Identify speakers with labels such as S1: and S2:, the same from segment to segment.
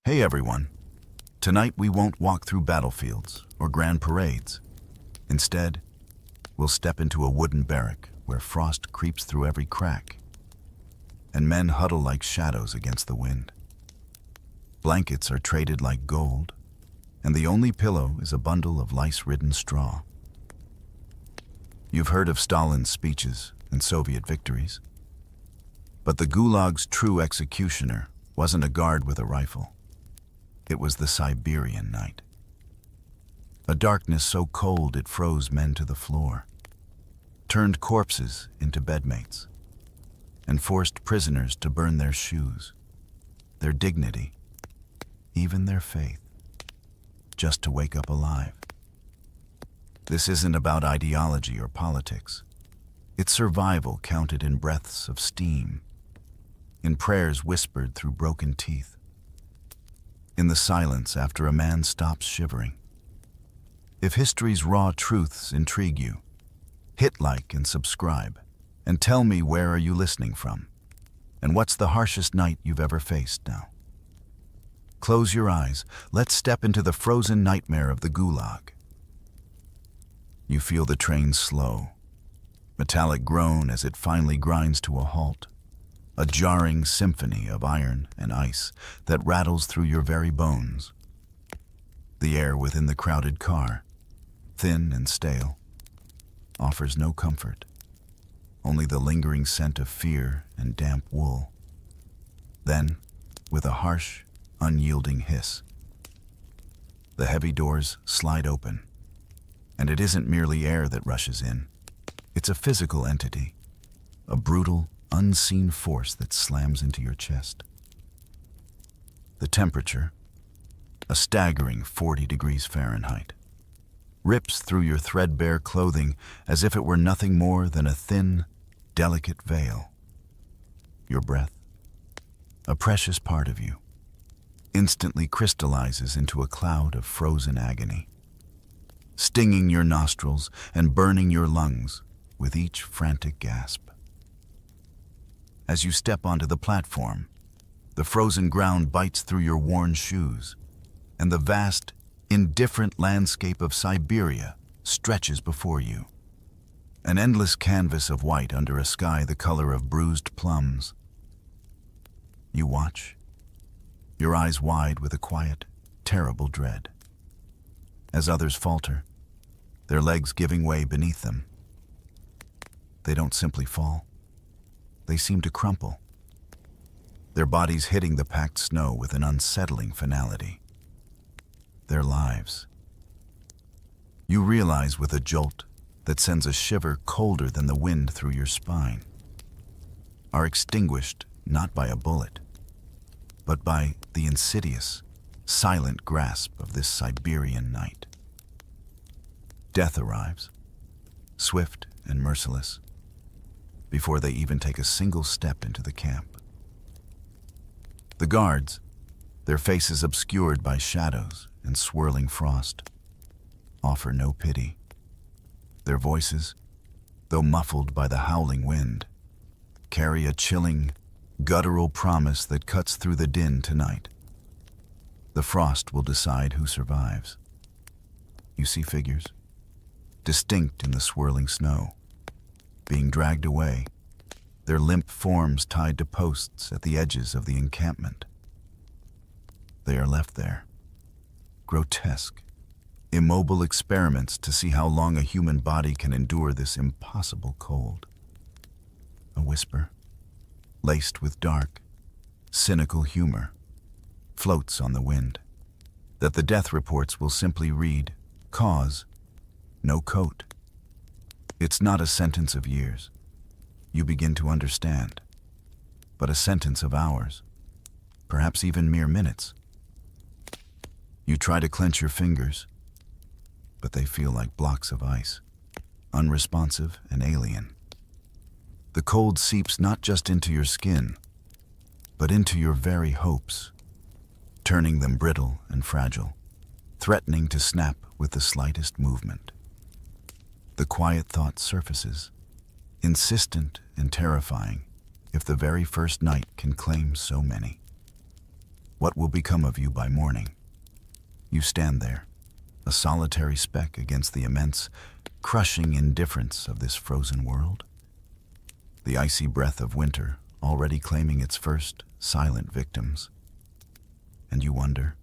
S1: Hey everyone. Tonight we won't walk through battlefields or grand parades. Instead, we'll step into a wooden barrack where frost creeps through every crack, and men huddle like shadows against the wind. Blankets are traded like gold, and the only pillow is a bundle of lice-ridden straw. You've heard of Stalin's speeches and Soviet victories, but the Gulag's true executioner wasn't a guard with a rifle. It was the Siberian night. A darkness so cold it froze men to the floor, turned corpses into bedmates, and forced prisoners to burn their shoes, their dignity, even their faith, just to wake up alive. This isn't about ideology or politics. It's survival counted in breaths of steam, in prayers whispered through broken teeth, in the silence after a man stops shivering. If history's raw truths intrigue you, hit like and subscribe, and tell me, where are you listening from? And what's the harshest night you've ever faced now? Close your eyes. Let's step into the frozen nightmare of the Gulag. You feel the train slow, metallic groan as it finally grinds to a halt, a jarring symphony of iron and ice that rattles through your very bones. The air within the crowded car, thin and stale, offers no comfort, only the lingering scent of fear and damp wool. Then, with a harsh, unyielding hiss, the heavy doors slide open, and it isn't merely air that rushes in. It's a physical entity, a brutal, unseen force that slams into your chest. The temperature, a staggering 40 degrees Fahrenheit, rips through your threadbare clothing as if it were nothing more than a thin, delicate veil. Your breath, a precious part of you, instantly crystallizes into a cloud of frozen agony, stinging your nostrils and burning your lungs with each frantic gasp. As you step onto the platform, the frozen ground bites through your worn shoes, and the vast, indifferent landscape of Siberia stretches before you. An endless canvas of white under a sky the color of bruised plums. You watch, your eyes wide with a quiet, terrible dread. As others falter, their legs giving way beneath them. They don't simply fall. They seem to crumple, their bodies hitting the packed snow with an unsettling finality. Their lives, you realize with a jolt that sends a shiver colder than the wind through your spine, are extinguished not by a bullet, but by the insidious, silent grasp of this Siberian night. Death arrives, swift and merciless, before they even take a single step into the camp. The guards, their faces obscured by shadows and swirling frost, offer no pity. Their voices, though muffled by the howling wind, carry a chilling, guttural promise that cuts through the din tonight. The frost will decide who survives. You see figures, distinct in the swirling snow, being dragged away, their limp forms tied to posts at the edges of the encampment. They are left there, grotesque, immobile experiments to see how long a human body can endure this impossible cold. A whisper, laced with dark, cynical humor, floats on the wind, that the death reports will simply read, "Cause, no coat." It's not a sentence of years, you begin to understand, but a sentence of hours, perhaps even mere minutes. You try to clench your fingers, but they feel like blocks of ice, unresponsive and alien. The cold seeps not just into your skin, but into your very hopes, turning them brittle and fragile, threatening to snap with the slightest movement. The quiet thought surfaces, insistent and terrifying, if the very first night can claim so many. What will become of you by morning? You stand there, a solitary speck against the immense, crushing indifference of this frozen world. The icy breath of winter already claiming its first silent victims. And you wonder,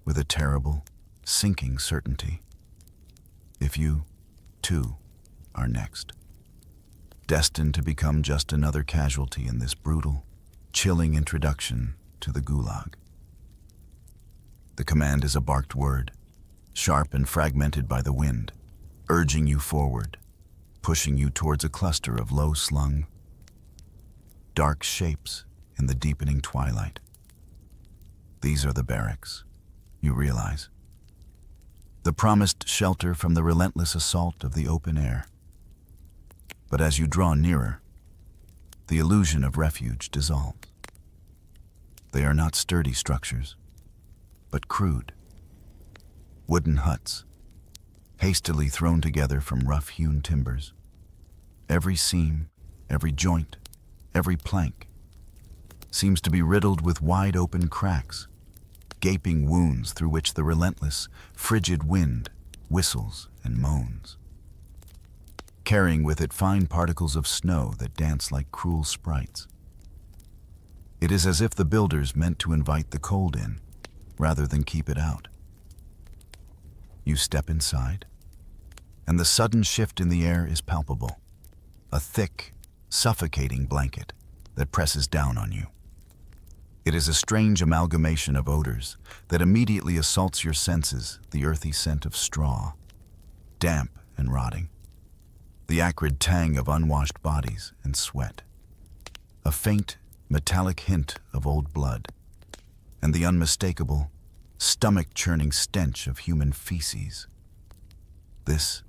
S1: with a terrible, sinking certainty, if you, too, are next. Destined to become just another casualty in this brutal, chilling introduction to the Gulag. The command is a barked word, sharp and fragmented by the wind, urging you forward, pushing you towards a cluster of low-slung, dark shapes in the deepening twilight. These are the barracks, you realize. The promised shelter from the relentless assault of the open air. But as you draw nearer, the illusion of refuge dissolves. They are not sturdy structures, but crude, wooden huts, hastily thrown together from rough-hewn timbers. Every seam, every joint, every plank seems to be riddled with wide-open cracks, gaping wounds through which the relentless, frigid wind whistles and moans, carrying with it fine particles of snow that dance like cruel sprites. It is as if the builders meant to invite the cold in, rather than keep it out. You step inside, and the sudden shift in the air is palpable. A thick, suffocating blanket that presses down on you. It is a strange amalgamation of odors that immediately assaults your senses, the earthy scent of straw, damp and rotting, the acrid tang of unwashed bodies and sweat, a faint, metallic hint of old blood, and the unmistakable, stomach-churning stench of human feces. This,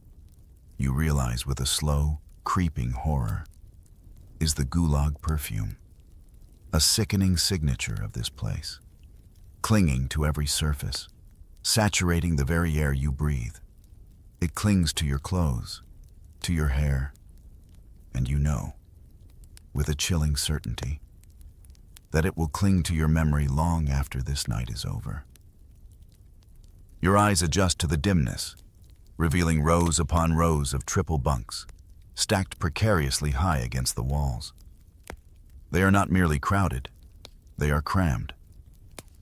S1: you realize with a slow, creeping horror, is the Gulag perfume, a sickening signature of this place, clinging to every surface, saturating the very air you breathe. It clings to your clothes, to your hair, and you know, with a chilling certainty, that it will cling to your memory long after this night is over. Your eyes adjust to the dimness, revealing rows upon rows of triple bunks, stacked precariously high against the walls. They are not merely crowded, they are crammed.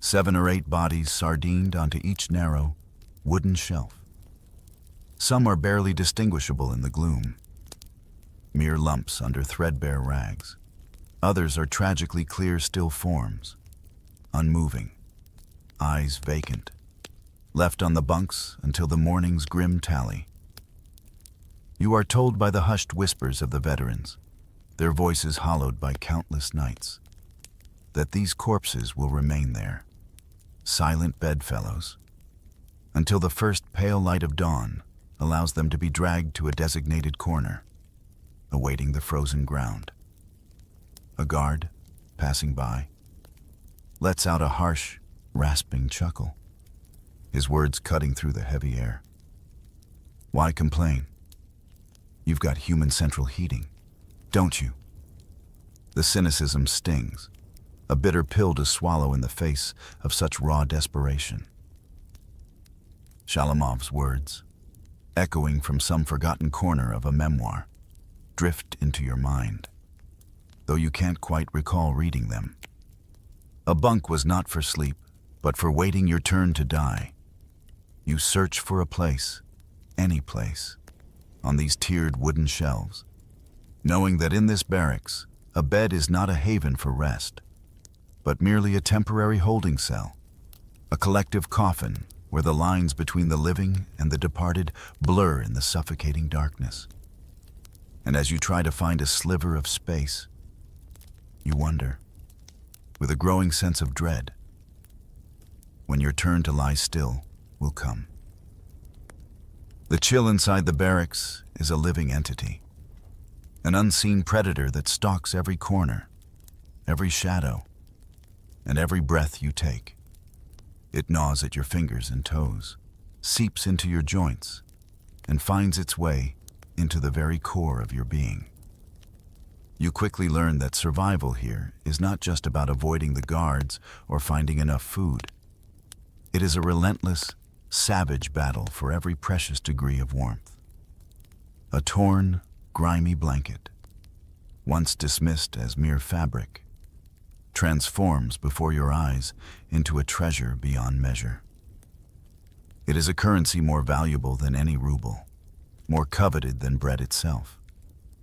S1: 7 or 8 bodies sardined onto each narrow, wooden shelf. Some are barely distinguishable in the gloom, mere lumps under threadbare rags. Others are tragically clear, still forms, unmoving, eyes vacant, left on the bunks until the morning's grim tally. You are told by the hushed whispers of the veterans, their voices hollowed by countless nights, that these corpses will remain there, silent bedfellows, until the first pale light of dawn allows them to be dragged to a designated corner, awaiting the frozen ground. A guard, passing by, lets out a harsh, rasping chuckle, his words cutting through the heavy air. Why complain? You've got human central heating, don't you? The cynicism stings, a bitter pill to swallow in the face of such raw desperation. Shalamov's words, echoing from some forgotten corner of a memoir, drift into your mind, though you can't quite recall reading them. A bunk was not for sleep, but for waiting your turn to die. You search for a place, any place, on these tiered wooden shelves, knowing that in this barracks, a bed is not a haven for rest, but merely a temporary holding cell, a collective coffin where the lines between the living and the departed blur in the suffocating darkness. And as you try to find a sliver of space, you wonder, with a growing sense of dread, when your turn to lie still will come. The chill inside the barracks is a living entity, an unseen predator that stalks every corner, every shadow, and every breath you take. It gnaws at your fingers and toes, seeps into your joints, and finds its way into the very core of your being. You quickly learn that survival here is not just about avoiding the guards or finding enough food. It is a relentless, savage battle for every precious degree of warmth. A torn, grimy blanket, once dismissed as mere fabric, transforms before your eyes into a treasure beyond measure. It is a currency more valuable than any ruble, more coveted than bread itself,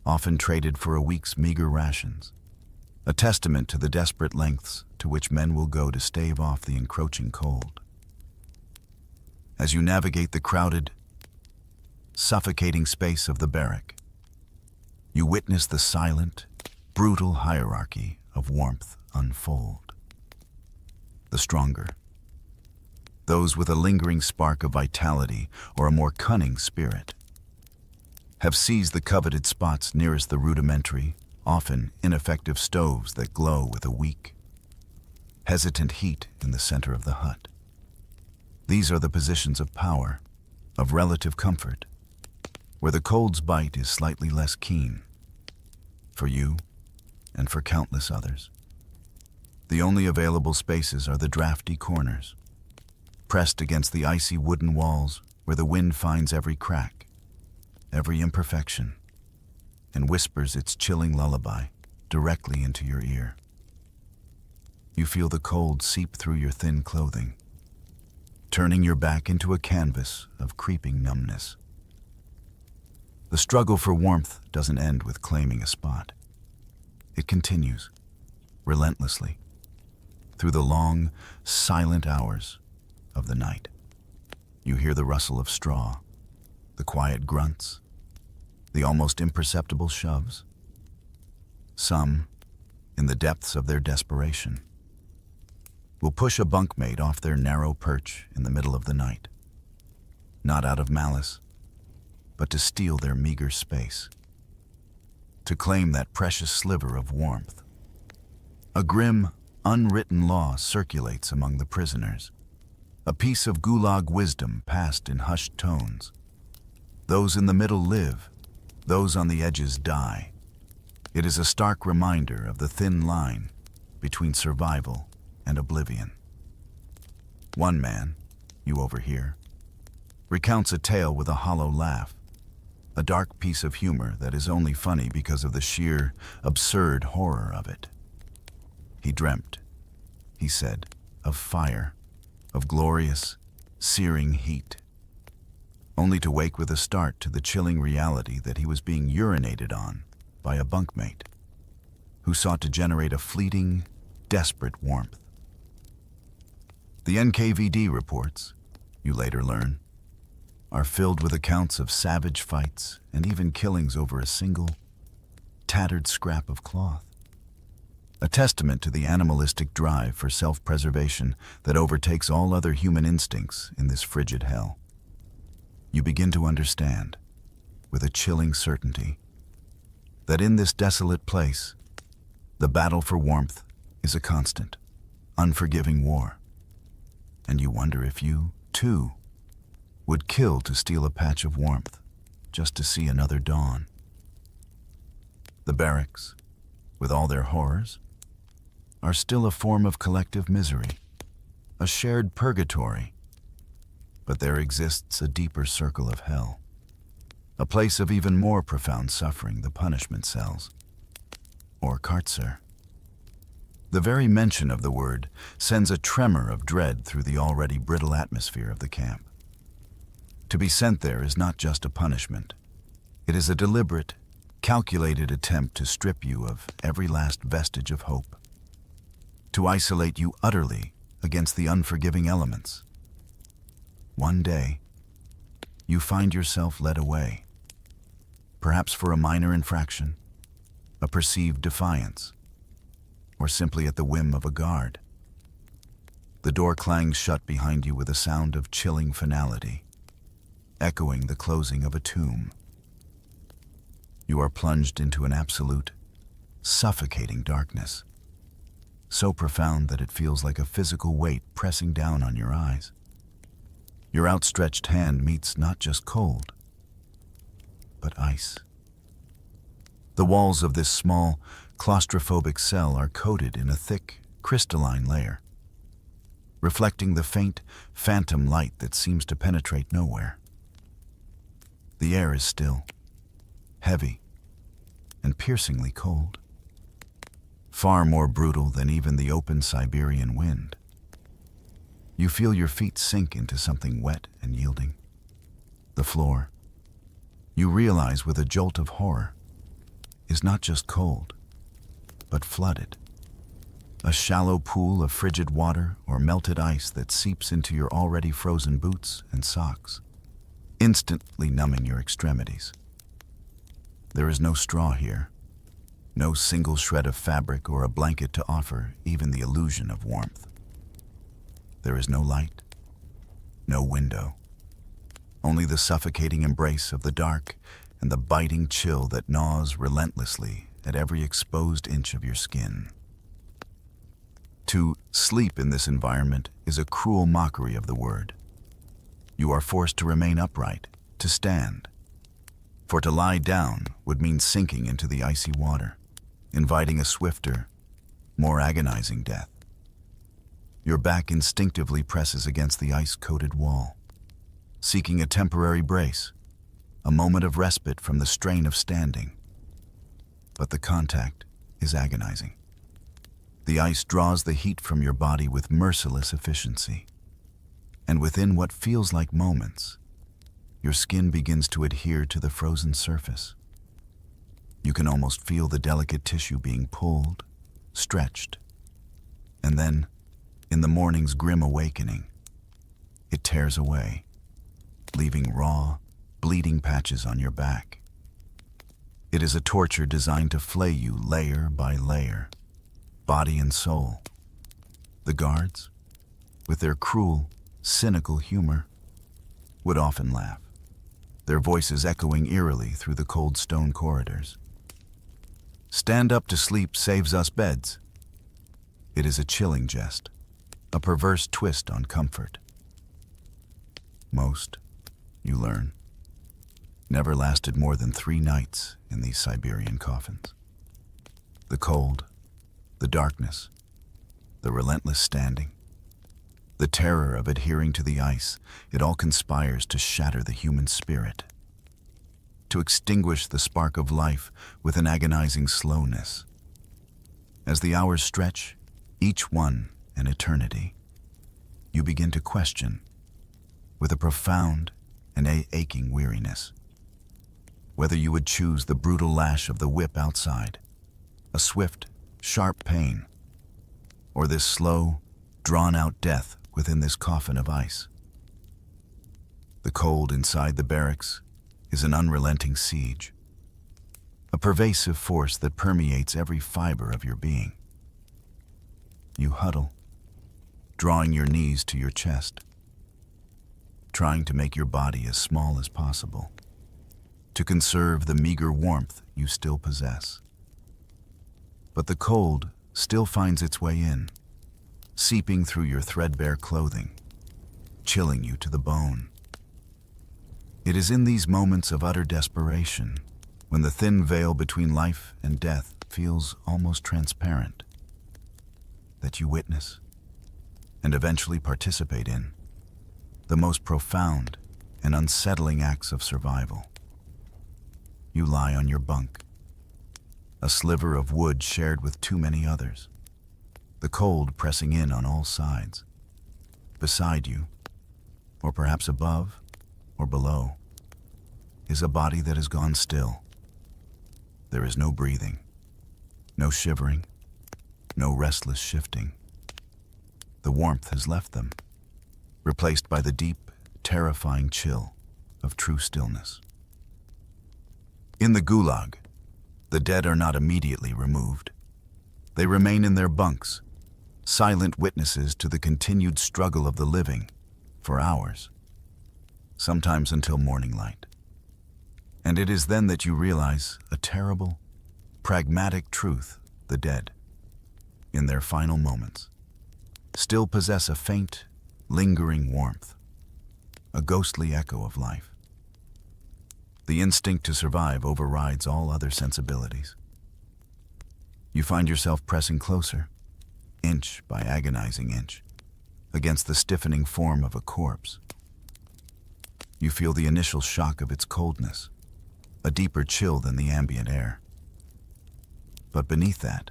S1: often traded for a week's meager rations, a testament to the desperate lengths to which men will go to stave off the encroaching cold. As you navigate the crowded, suffocating space of the barrack, you witness the silent, brutal hierarchy of warmth unfold. The stronger, those with a lingering spark of vitality or a more cunning spirit, have seized the coveted spots nearest the rudimentary, often ineffective stoves that glow with a weak, hesitant heat in the center of the hut. These are the positions of power, of relative comfort, where the cold's bite is slightly less keen, for you and for countless others. The only available spaces are the drafty corners, pressed against the icy wooden walls where the wind finds every crack, every imperfection, and whispers its chilling lullaby directly into your ear. You feel the cold seep through your thin clothing, turning your back into a canvas of creeping numbness. The struggle for warmth doesn't end with claiming a spot. It continues, relentlessly, through the long, silent hours of the night. You hear the rustle of straw, the quiet grunts, the almost imperceptible shoves. Some, in the depths of their desperation, will push a bunkmate off their narrow perch in the middle of the night, not out of malice, but to steal their meager space, to claim that precious sliver of warmth. A grim, unwritten law circulates among the prisoners, a piece of Gulag wisdom passed in hushed tones. Those in the middle live, those on the edges die. It is a stark reminder of the thin line between survival and oblivion. One man, you overhear, recounts a tale with a hollow laugh, a dark piece of humor that is only funny because of the sheer, absurd horror of it. He dreamt, he said, of fire, of glorious, searing heat, only to wake with a start to the chilling reality that he was being urinated on by a bunkmate who sought to generate a fleeting, desperate warmth. The NKVD reports, you later learn, are filled with accounts of savage fights and even killings over a single, tattered scrap of cloth. A testament to the animalistic drive for self-preservation that overtakes all other human instincts in this frigid hell. You begin to understand, with a chilling certainty, that in this desolate place, the battle for warmth is a constant, unforgiving war. And you wonder if you, too, would kill to steal a patch of warmth, just to see another dawn. The barracks, with all their horrors, are still a form of collective misery, a shared purgatory. But there exists a deeper circle of hell, a place of even more profound suffering, the punishment cells, or kartzer. The very mention of the word sends a tremor of dread through the already brittle atmosphere of the camp. To be sent there is not just a punishment. It is a deliberate, calculated attempt to strip you of every last vestige of hope, to isolate you utterly against the unforgiving elements. One day, you find yourself led away, perhaps for a minor infraction, a perceived defiance, or simply at the whim of a guard. The door clangs shut behind you with a sound of chilling finality, echoing the closing of a tomb. You are plunged into an absolute, suffocating darkness, so profound that it feels like a physical weight pressing down on your eyes. Your outstretched hand meets not just cold, but ice. The walls of this small, claustrophobic cell are coated in a thick, crystalline layer, reflecting the faint, phantom light that seems to penetrate nowhere. The air is still, heavy, and piercingly cold, far more brutal than even the open Siberian wind. You feel your feet sink into something wet and yielding. The floor, you realize with a jolt of horror, is not just cold, but flooded. A shallow pool of frigid water or melted ice that seeps into your already frozen boots and socks, instantly numbing your extremities. There is no straw here, no single shred of fabric or a blanket to offer even the illusion of warmth. There is no light, no window, only the suffocating embrace of the dark and the biting chill that gnaws relentlessly at every exposed inch of your skin. To sleep in this environment is a cruel mockery of the word. You are forced to remain upright, to stand. For to lie down would mean sinking into the icy water, inviting a swifter, more agonizing death. Your back instinctively presses against the ice-coated wall, seeking a temporary brace, a moment of respite from the strain of standing. But the contact is agonizing. The ice draws the heat from your body with merciless efficiency, and within what feels like moments, your skin begins to adhere to the frozen surface. You can almost feel the delicate tissue being pulled, stretched, and then, in the morning's grim awakening, it tears away, leaving raw, bleeding patches on your back. It is a torture designed to flay you layer by layer, body and soul. The guards, with their cruel, cynical humor, would often laugh, their voices echoing eerily through the cold stone corridors. Stand up to sleep saves us beds. It is a chilling jest, a perverse twist on comfort. Most, you learn, never lasted more than 3 nights in these Siberian coffins. The cold, the darkness, the relentless standing, the terror of adhering to the ice, it all conspires to shatter the human spirit, to extinguish the spark of life with an agonizing slowness. As the hours stretch, each one an eternity, you begin to question, with a profound and aching weariness, whether you would choose the brutal lash of the whip outside, a swift, sharp pain, or this slow, drawn-out death within this coffin of ice. The cold inside the barracks is an unrelenting siege, a pervasive force that permeates every fiber of your being. You huddle, drawing your knees to your chest, trying to make your body as small as possible, to conserve the meager warmth you still possess. But the cold still finds its way in, seeping through your threadbare clothing, chilling you to the bone. It is in these moments of utter desperation, when the thin veil between life and death feels almost transparent, that you witness, and eventually participate in, the most profound and unsettling acts of survival. You lie on your bunk, a sliver of wood shared with too many others, the cold pressing in on all sides. Beside you, or perhaps above or below, is a body that has gone still. There is no breathing, no shivering, no restless shifting. The warmth has left them, replaced by the deep, terrifying chill of true stillness. In the Gulag, the dead are not immediately removed. They remain in their bunks, silent witnesses to the continued struggle of the living, for hours, sometimes until morning light. And it is then that you realize a terrible, pragmatic truth: the dead, in their final moments, still possess a faint, lingering warmth, a ghostly echo of life. The instinct to survive overrides all other sensibilities. You find yourself pressing closer, inch by agonizing inch, against the stiffening form of a corpse. You feel the initial shock of its coldness, a deeper chill than the ambient air. But beneath that,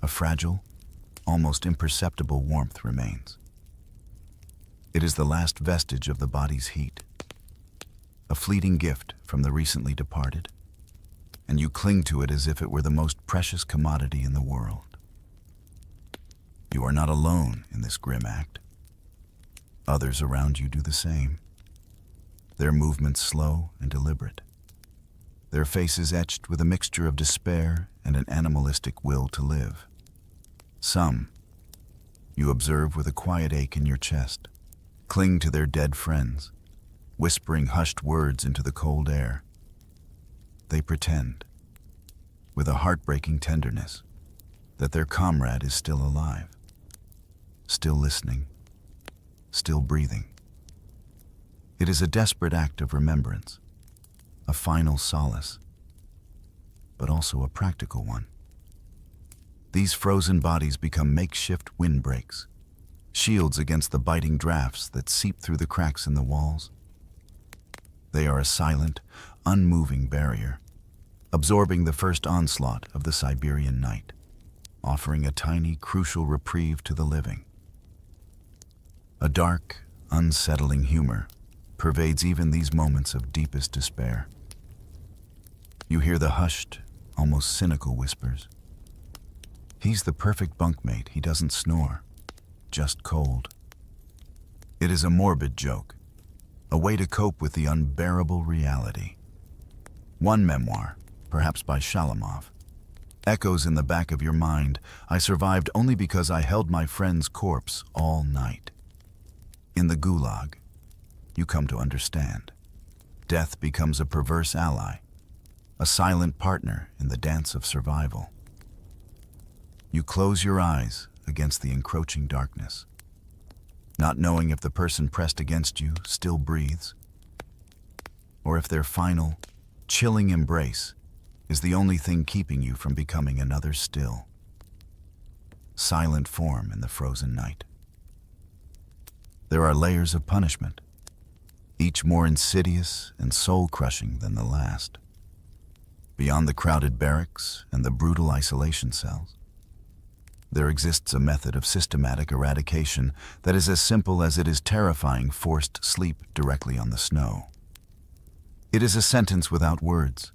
S1: a fragile, almost imperceptible warmth remains. It is the last vestige of the body's heat, a fleeting gift from the recently departed, and you cling to it as if it were the most precious commodity in the world. You are not alone in this grim act. Others around you do the same, their movements slow and deliberate, their faces etched with a mixture of despair and an animalistic will to live. Some, you observe with a quiet ache in your chest, cling to their dead friends, whispering hushed words into the cold air. They pretend, with a heartbreaking tenderness, that their comrade is still alive, still listening, still breathing. It is a desperate act of remembrance, a final solace, but also a practical one. These frozen bodies become makeshift windbreaks, shields against the biting drafts that seep through the cracks in the walls. They are a silent, unmoving barrier, absorbing the first onslaught of the Siberian night, offering a tiny, crucial reprieve to the living. A dark, unsettling humor pervades even these moments of deepest despair. You hear the hushed, almost cynical whispers. He's the perfect bunkmate. He doesn't snore, just cold. It is a morbid joke, a way to cope with the unbearable reality. One memoir, perhaps by Shalamov, echoes in the back of your mind, "I survived only because I held my friend's corpse all night." In the Gulag, you come to understand. Death becomes a perverse ally, a silent partner in the dance of survival. You close your eyes against the encroaching darkness, not knowing if the person pressed against you still breathes, or if their final, chilling embrace is the only thing keeping you from becoming another still, silent form in the frozen night. There are layers of punishment, each more insidious and soul-crushing than the last. Beyond the crowded barracks and the brutal isolation cells, there exists a method of systematic eradication that is as simple as it is terrifying: forced sleep directly on the snow. It is a sentence without words,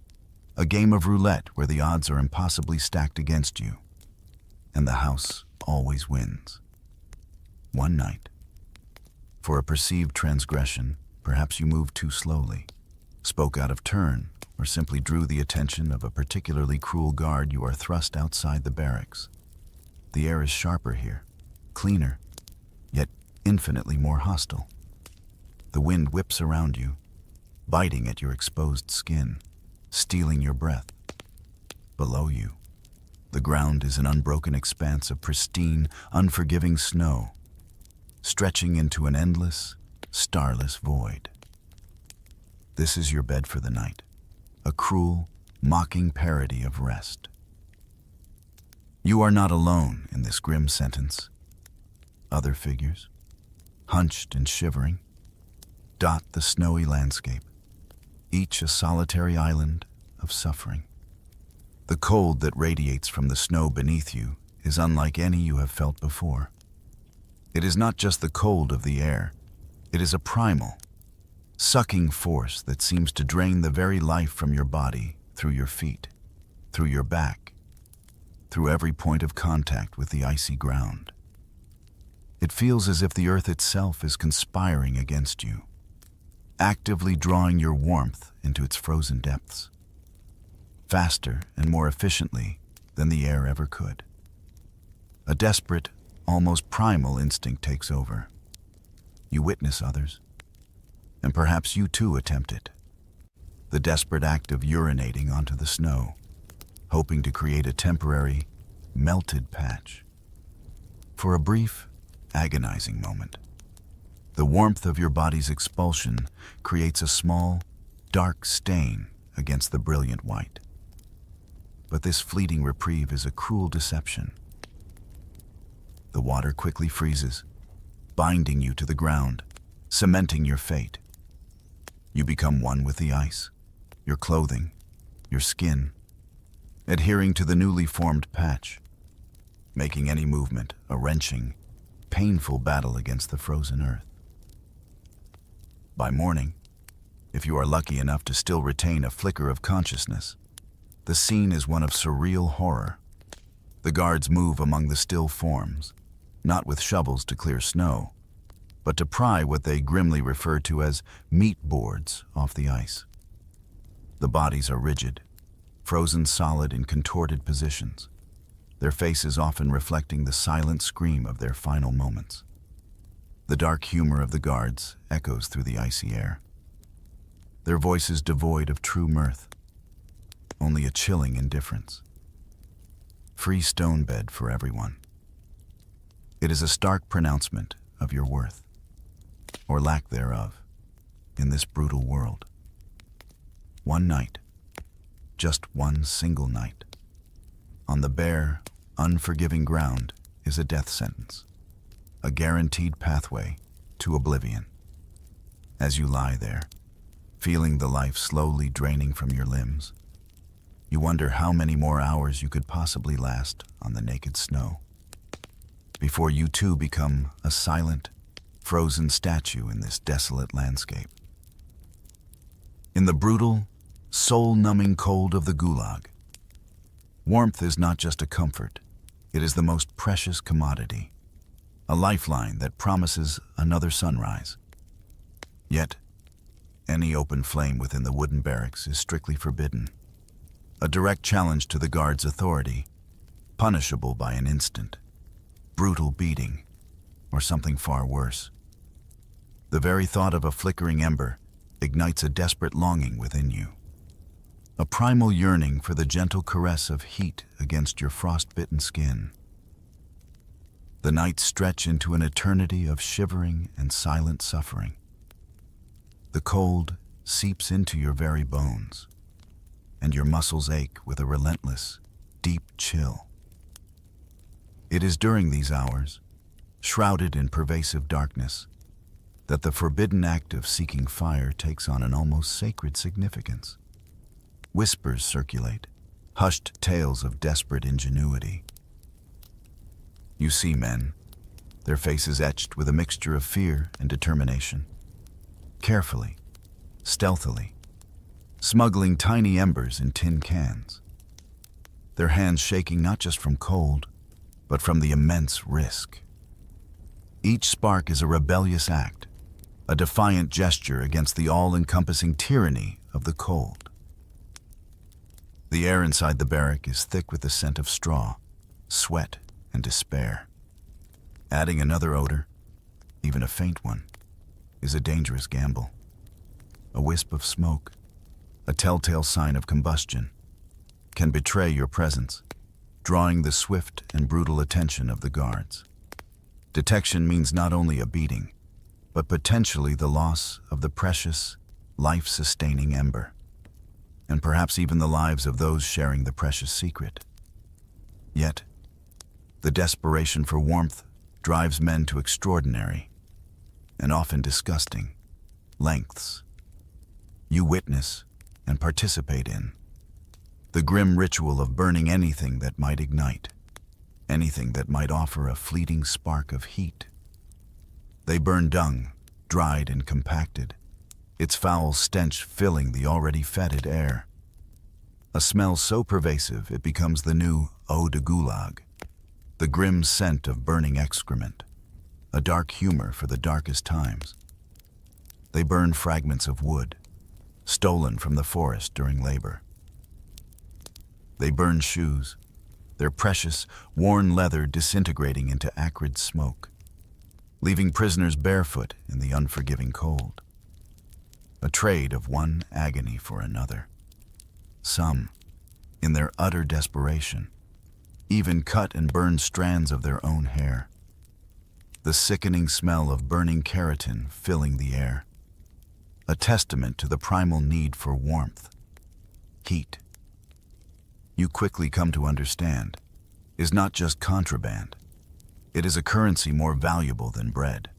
S1: a game of roulette where the odds are impossibly stacked against you, and the house always wins. One night, for a perceived transgression, perhaps you moved too slowly, spoke out of turn, or simply drew the attention of a particularly cruel guard, you are thrust outside the barracks. The air is sharper here, cleaner, yet infinitely more hostile. The wind whips around you, biting at your exposed skin, stealing your breath. Below you, the ground is an unbroken expanse of pristine, unforgiving snow, stretching into an endless, starless void. This is your bed for the night, a cruel, mocking parody of rest. You are not alone in this grim sentence. Other figures, hunched and shivering, dot the snowy landscape, each a solitary island of suffering. The cold that radiates from the snow beneath you is unlike any you have felt before. It is not just the cold of the air, it is a primal, sucking force that seems to drain the very life from your body through your feet, through your back, through every point of contact with the icy ground. It feels as if the earth itself is conspiring against you, actively drawing your warmth into its frozen depths, faster and more efficiently than the air ever could. A desperate, almost primal instinct takes over. You witness others, and perhaps you too attempt it. The desperate act of urinating onto the snow, hoping to create a temporary, melted patch. For a brief, agonizing moment, the warmth of your body's expulsion creates a small, dark stain against the brilliant white. But this fleeting reprieve is a cruel deception. The water quickly freezes, binding you to the ground, cementing your fate. You become one with the ice, your clothing, your skin, adhering to the newly formed patch, making any movement a wrenching, painful battle against the frozen earth. By morning, if you are lucky enough to still retain a flicker of consciousness, the scene is one of surreal horror. The guards move among the still forms, not with shovels to clear snow, but to pry what they grimly refer to as meat boards off the ice. The bodies are rigid, frozen solid in contorted positions, their faces often reflecting the silent scream of their final moments. The dark humor of the guards echoes through the icy air, their voices devoid of true mirth, only a chilling indifference. Free stone bed for everyone. It is a stark pronouncement of your worth, or lack thereof, in this brutal world. One night, just one single night, on the bare, unforgiving ground is a death sentence, a guaranteed pathway to oblivion. As you lie there, feeling the life slowly draining from your limbs, you wonder how many more hours you could possibly last on the naked snow, before you too become a silent, frozen statue in this desolate landscape. In the brutal, soul-numbing cold of the Gulag, warmth is not just a comfort, it is the most precious commodity, a lifeline that promises another sunrise. Yet, any open flame within the wooden barracks is strictly forbidden, a direct challenge to the guard's authority, punishable by an instant, brutal beating, or something far worse. The very thought of a flickering ember ignites a desperate longing within you, a primal yearning for the gentle caress of heat against your frost-bitten skin. The nights stretch into an eternity of shivering and silent suffering. The cold seeps into your very bones, and your muscles ache with a relentless, deep chill. It is during these hours, shrouded in pervasive darkness, that the forbidden act of seeking fire takes on an almost sacred significance. Whispers circulate, hushed tales of desperate ingenuity. You see men, their faces etched with a mixture of fear and determination, carefully, stealthily, smuggling tiny embers in tin cans, their hands shaking not just from cold, but from the immense risk. Each spark is a rebellious act, a defiant gesture against the all-encompassing tyranny of the cold. The air inside the barrack is thick with the scent of straw, sweat, and despair. Adding another odor, even a faint one, is a dangerous gamble. A wisp of smoke, a telltale sign of combustion, can betray your presence, drawing the swift and brutal attention of the guards. Detection means not only a beating, but potentially the loss of the precious, life-sustaining ember, and perhaps even the lives of those sharing the precious secret. Yet, the desperation for warmth drives men to extraordinary, and often disgusting, lengths. You witness and participate in the grim ritual of burning anything that might ignite, anything that might offer a fleeting spark of heat. They burn dung, dried and compacted, its foul stench filling the already fetid air. A smell so pervasive it becomes the new eau de Gulag, the grim scent of burning excrement, a dark humor for the darkest times. They burn fragments of wood, stolen from the forest during labor. They burn shoes, their precious, worn leather disintegrating into acrid smoke, leaving prisoners barefoot in the unforgiving cold. A trade of one agony for another. Some, in their utter desperation, even cut and burn strands of their own hair. The sickening smell of burning keratin filling the air, a testament to the primal need for warmth, heat. you quickly come to understand, is not just contraband. It is a currency more valuable than bread,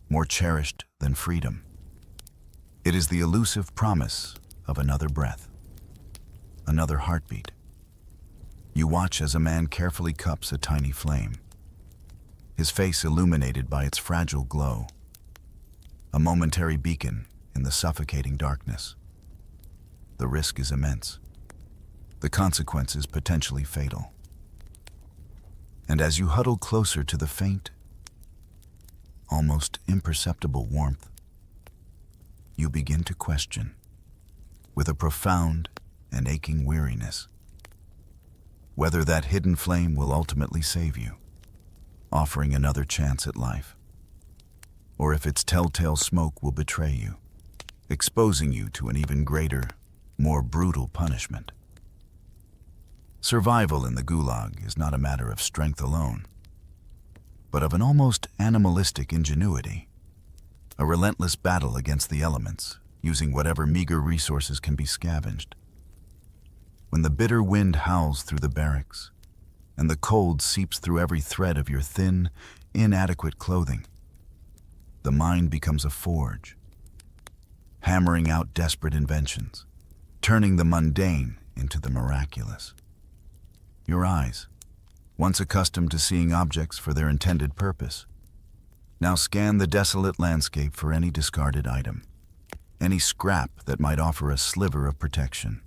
S1: more cherished than freedom. It is the elusive promise of another breath, another heartbeat. You watch as a man carefully cups a tiny flame, his face illuminated by its fragile glow, a momentary beacon in the suffocating darkness. The risk is immense, the consequences potentially fatal. And as you huddle closer to the faint, almost imperceptible warmth, you begin to question, with a profound and aching weariness, whether that hidden flame will ultimately save you, offering another chance at life, or if its telltale smoke will betray you, exposing you to an even greater, more brutal punishment. Survival in the Gulag is not a matter of strength alone, but of an almost animalistic ingenuity, a relentless battle against the elements, using whatever meager resources can be scavenged. When the bitter wind howls through the barracks, and the cold seeps through every thread of your thin, inadequate clothing, the mind becomes a forge, hammering out desperate inventions, turning the mundane into the miraculous. Your eyes, once accustomed to seeing objects for their intended purpose, now scan the desolate landscape for any discarded item, any scrap that might offer a sliver of protection.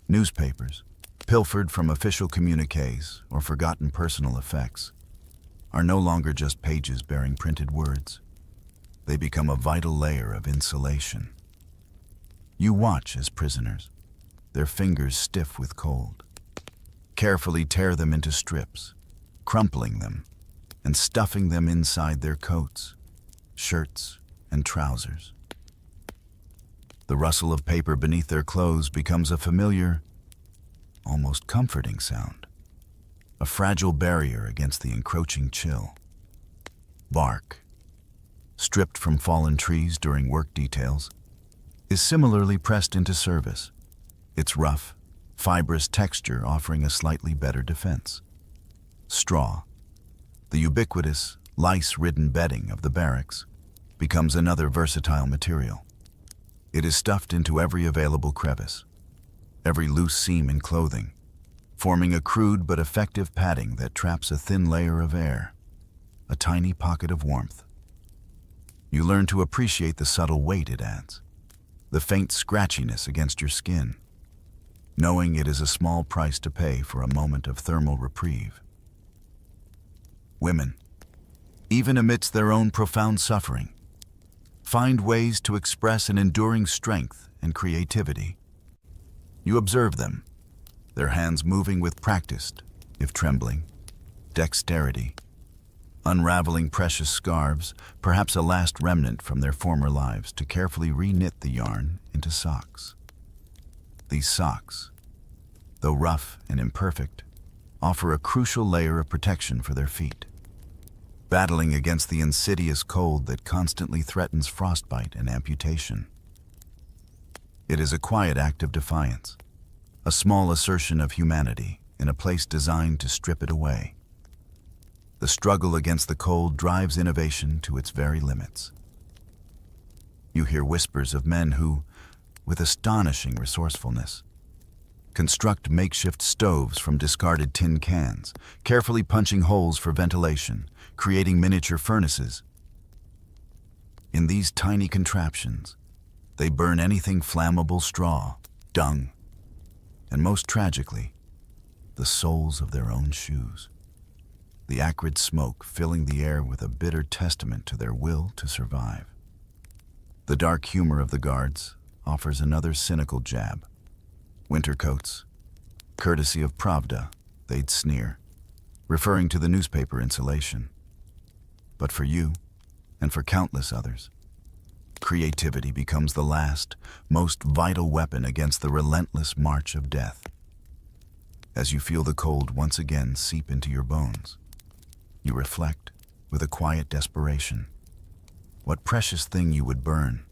S1: Newspapers, pilfered from official communiques or forgotten personal effects, are no longer just pages bearing printed words. They become a vital layer of insulation. You watch as prisoners, their fingers stiff with cold, carefully tear them into strips, crumpling them and stuffing them inside their coats, shirts, and trousers. The rustle of paper beneath their clothes becomes a familiar, almost comforting sound, a fragile barrier against the encroaching chill. Bark, stripped from fallen trees during work details, is similarly pressed into service, its rough, fibrous texture offering a slightly better defense. Straw, the ubiquitous, lice-ridden bedding of the barracks, becomes another versatile material. It is stuffed into every available crevice, every loose seam in clothing, forming a crude but effective padding that traps a thin layer of air, a tiny pocket of warmth. You learn to appreciate the subtle weight it adds, the faint scratchiness against your skin, knowing it is a small price to pay for a moment of thermal reprieve. Women, even amidst their own profound suffering, find ways to express an enduring strength and creativity. You observe them, their hands moving with practiced, if trembling, dexterity, unraveling precious scarves, perhaps a last remnant from their former lives, to carefully re-knit the yarn into socks. These socks, though rough and imperfect, offer a crucial layer of protection for their feet, battling against the insidious cold that constantly threatens frostbite and amputation. It is a quiet act of defiance, a small assertion of humanity in a place designed to strip it away. The struggle against the cold drives innovation to its very limits. You hear whispers of men who, with astonishing resourcefulness, construct makeshift stoves from discarded tin cans, carefully punching holes for ventilation, creating miniature furnaces. In these tiny contraptions, they burn anything flammable: straw, dung, and most tragically, the soles of their own shoes. The acrid smoke filling the air with a bitter testament to their will to survive. The dark humor of the guards offers another cynical jab. Winter coats, courtesy of Pravda, they'd sneer, referring to the newspaper insulation. But for you, and for countless others, creativity becomes the last, most vital weapon against the relentless march of death. As you feel the cold once again seep into your bones, you reflect, with a quiet desperation, what precious thing you would burn,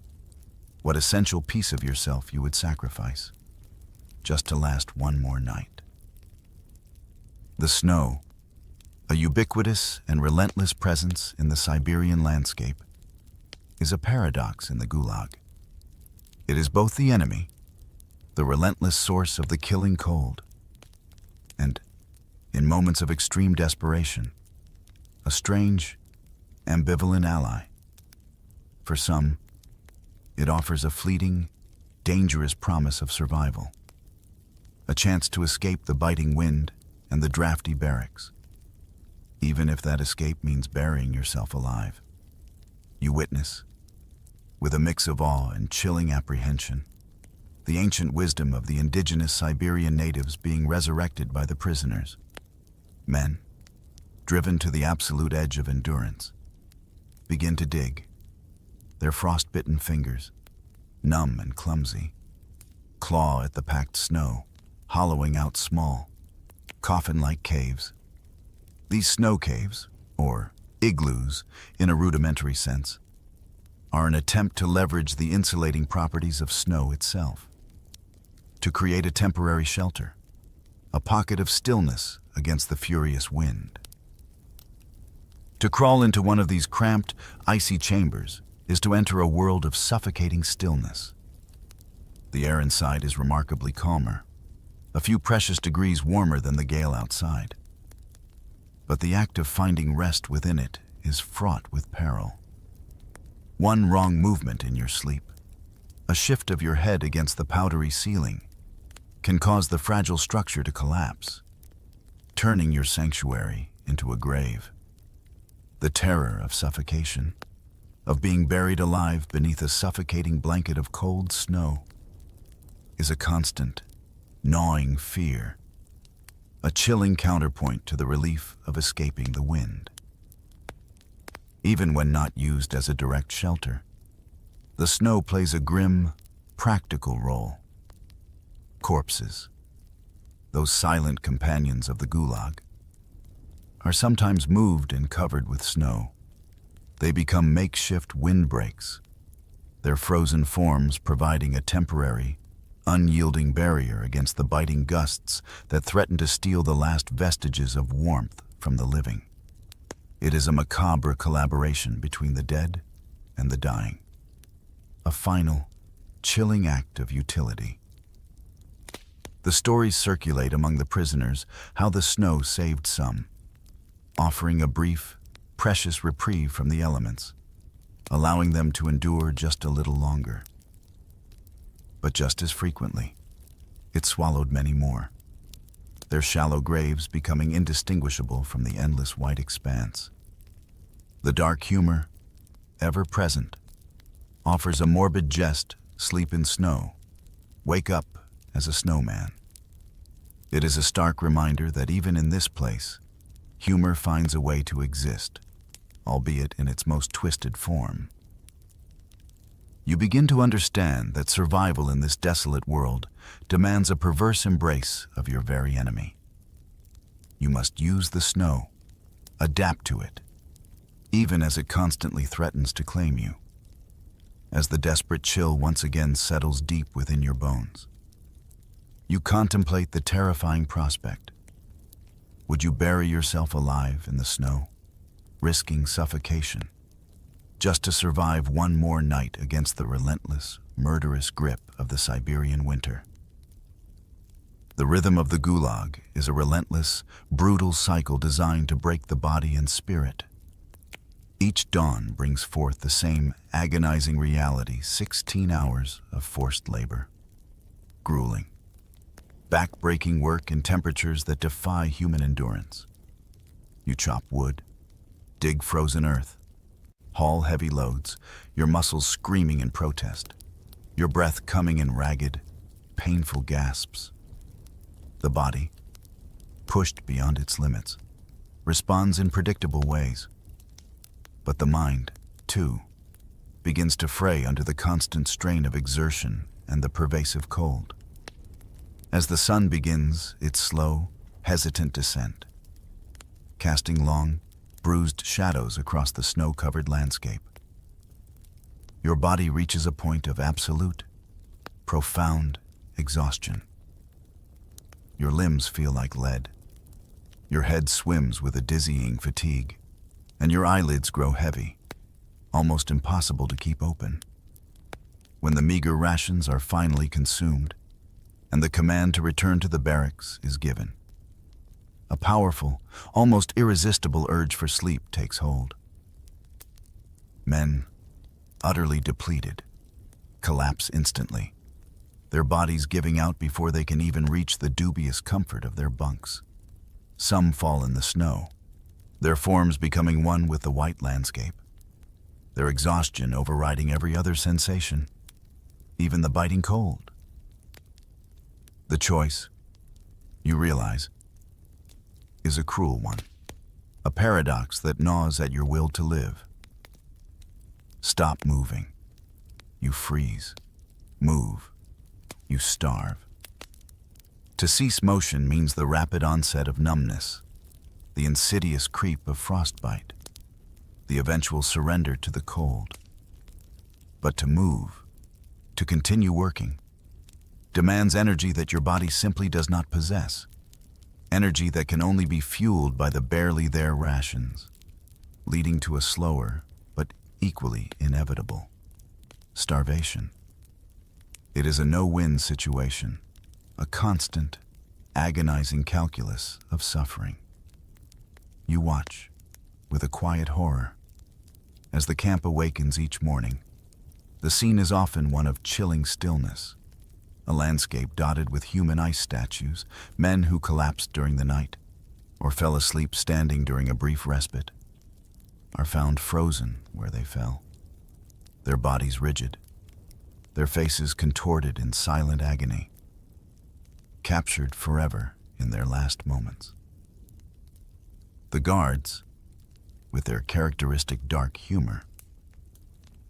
S1: what essential piece of yourself you would sacrifice, just to last one more night. The snow, a ubiquitous and relentless presence in the Siberian landscape, is a paradox in the Gulag. It is both the enemy, the relentless source of the killing cold, and, in moments of extreme desperation, a strange, ambivalent ally. For some, it offers a fleeting, dangerous promise of survival, a chance to escape the biting wind and the drafty barracks, even if that escape means burying yourself alive. You witness, with a mix of awe and chilling apprehension, the ancient wisdom of the indigenous Siberian natives being resurrected by the prisoners. Men, driven to the absolute edge of endurance, begin to dig, their frost-bitten fingers, numb and clumsy, claw at the packed snow, hollowing out small, coffin-like caves. These snow caves, or igloos in a rudimentary sense, are an attempt to leverage the insulating properties of snow itself, to create a temporary shelter, a pocket of stillness against the furious wind. To crawl into one of these cramped, icy chambers is to enter a world of suffocating stillness. The air inside is remarkably calmer, a few precious degrees warmer than the gale outside. But the act of finding rest within it is fraught with peril. One wrong movement in your sleep, a shift of your head against the powdery ceiling, can cause the fragile structure to collapse, turning your sanctuary into a grave. The terror of suffocation, of being buried alive beneath a suffocating blanket of cold snow, is a constant, gnawing fear, a chilling counterpoint to the relief of escaping the wind. Even when not used as a direct shelter, the snow plays a grim, practical role. Corpses, those silent companions of the Gulag, are sometimes moved and covered with snow. They become makeshift windbreaks, their frozen forms providing a temporary, unyielding barrier against the biting gusts that threaten to steal the last vestiges of warmth from the living. It is a macabre collaboration between the dead and the dying, a final, chilling act of utility. The stories circulate among the prisoners how the snow saved some, offering a brief, precious reprieve from the elements, allowing them to endure just a little longer. But just as frequently, it swallowed many more, their shallow graves becoming indistinguishable from the endless white expanse. The dark humor, ever present, offers a morbid jest, sleep in snow, wake up as a snowman. It is a stark reminder that even in this place, humor finds a way to exist, albeit in its most twisted form. You begin to understand that survival in this desolate world demands a perverse embrace of your very enemy. You must use the snow, adapt to it, even as it constantly threatens to claim you. As the desperate chill once again settles deep within your bones, you contemplate the terrifying prospect. Would you bury yourself alive in the snow, risking suffocation, just to survive one more night against the relentless, murderous grip of the Siberian winter? The rhythm of the Gulag is a relentless, brutal cycle designed to break the body and spirit. Each dawn brings forth the same agonizing reality: 16 hours of forced labor. Grueling, back-breaking work in temperatures that defy human endurance. You chop wood, dig frozen earth, haul heavy loads, your muscles screaming in protest, your breath coming in ragged, painful gasps. The body, pushed beyond its limits, responds in predictable ways. But the mind, too, begins to fray under the constant strain of exertion and the pervasive cold. As the sun begins its slow, hesitant descent, casting long, bruised shadows across the snow-covered landscape, your body reaches a point of absolute, profound exhaustion. Your limbs feel like lead. Your head swims with a dizzying fatigue, and your eyelids grow heavy, almost impossible to keep open. When the meager rations are finally consumed, and the command to return to the barracks is given, a powerful, almost irresistible urge for sleep takes hold. Men, utterly depleted, collapse instantly, their bodies giving out before they can even reach the dubious comfort of their bunks. Some fall in the snow, their forms becoming one with the white landscape, their exhaustion overriding every other sensation, even the biting cold. The choice, you realize, is a cruel one, a paradox that gnaws at your will to live. Stop moving, you freeze. Move, you starve. To cease motion means the rapid onset of numbness, the insidious creep of frostbite, the eventual surrender to the cold. But to move, to continue working, demands energy that your body simply does not possess, energy that can only be fueled by the barely there rations, leading to a slower but equally inevitable starvation. It is a no-win situation, a constant, agonizing calculus of suffering. You watch, with a quiet horror, as the camp awakens each morning. The scene is often one of chilling stillness, a landscape dotted with human ice statues, men who collapsed during the night, or fell asleep standing during a brief respite, are found frozen where they fell, their bodies rigid, their faces contorted in silent agony, captured forever in their last moments. The guards, with their characteristic dark humor,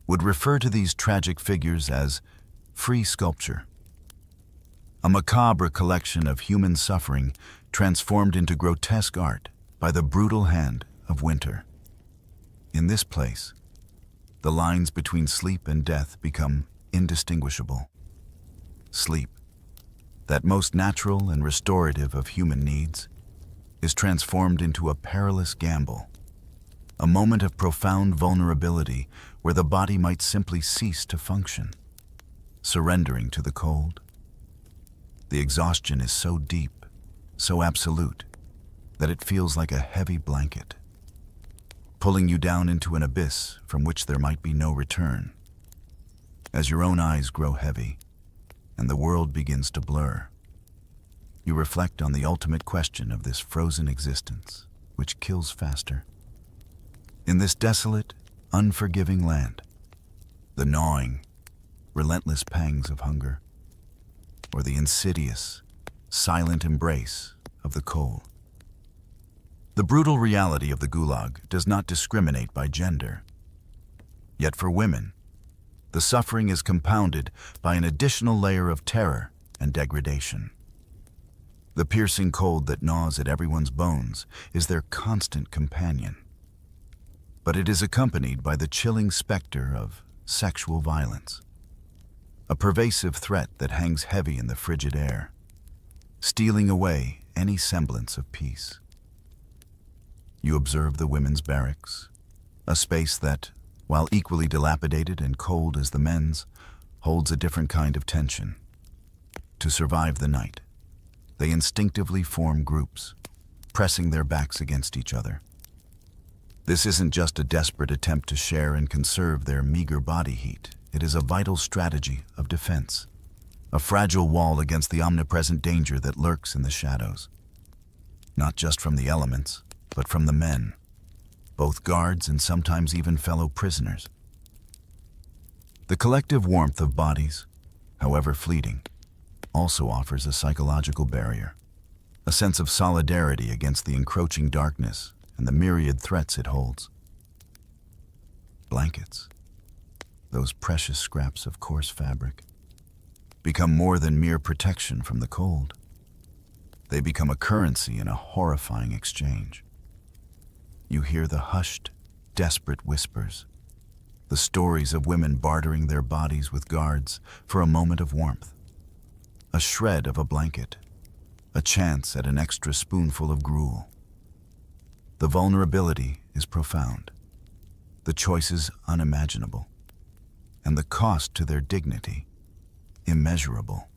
S1: would refer to these tragic figures as free sculpture, a macabre collection of human suffering transformed into grotesque art by the brutal hand of winter. In this place, the lines between sleep and death become indistinguishable. Sleep, that most natural and restorative of human needs, is transformed into a perilous gamble, a moment of profound vulnerability where the body might simply cease to function, surrendering to the cold. The exhaustion is so deep, so absolute, that it feels like a heavy blanket, pulling you down into an abyss from which there might be no return. As your own eyes grow heavy and the world begins to blur, you reflect on the ultimate question of this frozen existence, which kills faster. In this desolate, unforgiving land, the gnawing, relentless pangs of hunger, or the insidious, silent embrace of the cold. The brutal reality of the Gulag does not discriminate by gender. Yet for women, the suffering is compounded by an additional layer of terror and degradation. The piercing cold that gnaws at everyone's bones is their constant companion. But it is accompanied by the chilling specter of sexual violence, a pervasive threat that hangs heavy in the frigid air, stealing away any semblance of peace. You observe the women's barracks, a space that, while equally dilapidated and cold as the men's, holds a different kind of tension. To survive the night, they instinctively form groups, pressing their backs against each other. This isn't just a desperate attempt to share and conserve their meager body heat. It is a vital strategy of defense, a fragile wall against the omnipresent danger that lurks in the shadows. Not just from the elements, but from the men, both guards and sometimes even fellow prisoners. The collective warmth of bodies, however fleeting, also offers a psychological barrier, a sense of solidarity against the encroaching darkness and the myriad threats it holds. Blankets, those precious scraps of coarse fabric, become more than mere protection from the cold. They become a currency in a horrifying exchange. You hear the hushed, desperate whispers, the stories of women bartering their bodies with guards for a moment of warmth, a shred of a blanket, a chance at an extra spoonful of gruel. The vulnerability is profound, the choices unimaginable, and the cost to their dignity immeasurable.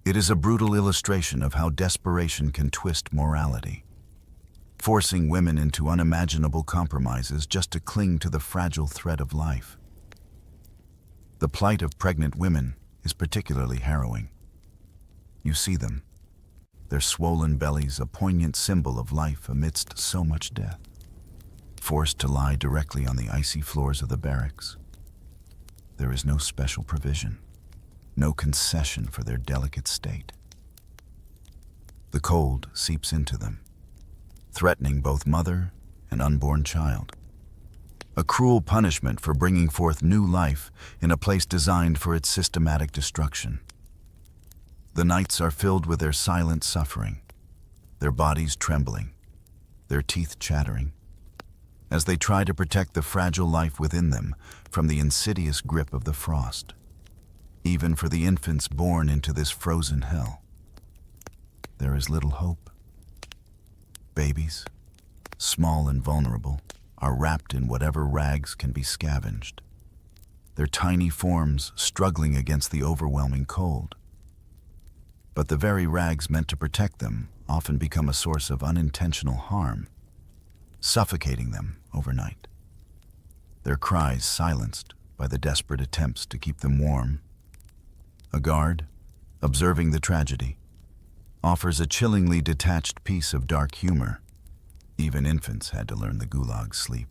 S1: It is a brutal illustration of how desperation can twist morality, forcing women into unimaginable compromises just to cling to the fragile thread of life. The plight of pregnant women is particularly harrowing. You see them, their swollen bellies a poignant symbol of life amidst so much death, forced to lie directly on the icy floors of the barracks. There is no special provision, no concession for their delicate state. The cold seeps into them, threatening both mother and unborn child. A cruel punishment for bringing forth new life in a place designed for its systematic destruction. The nights are filled with their silent suffering, their bodies trembling, their teeth chattering, as they try to protect the fragile life within them from the insidious grip of the frost. Even for the infants born into this frozen hell, there is little hope. Babies, small and vulnerable, are wrapped in whatever rags can be scavenged, their tiny forms struggling against the overwhelming cold. But the very rags meant to protect them often become a source of unintentional harm, suffocating them overnight. Their cries silenced by the desperate attempts to keep them warm. A guard, observing the tragedy, offers a chillingly detached piece of dark humor. Even infants had to learn the Gulag's sleep.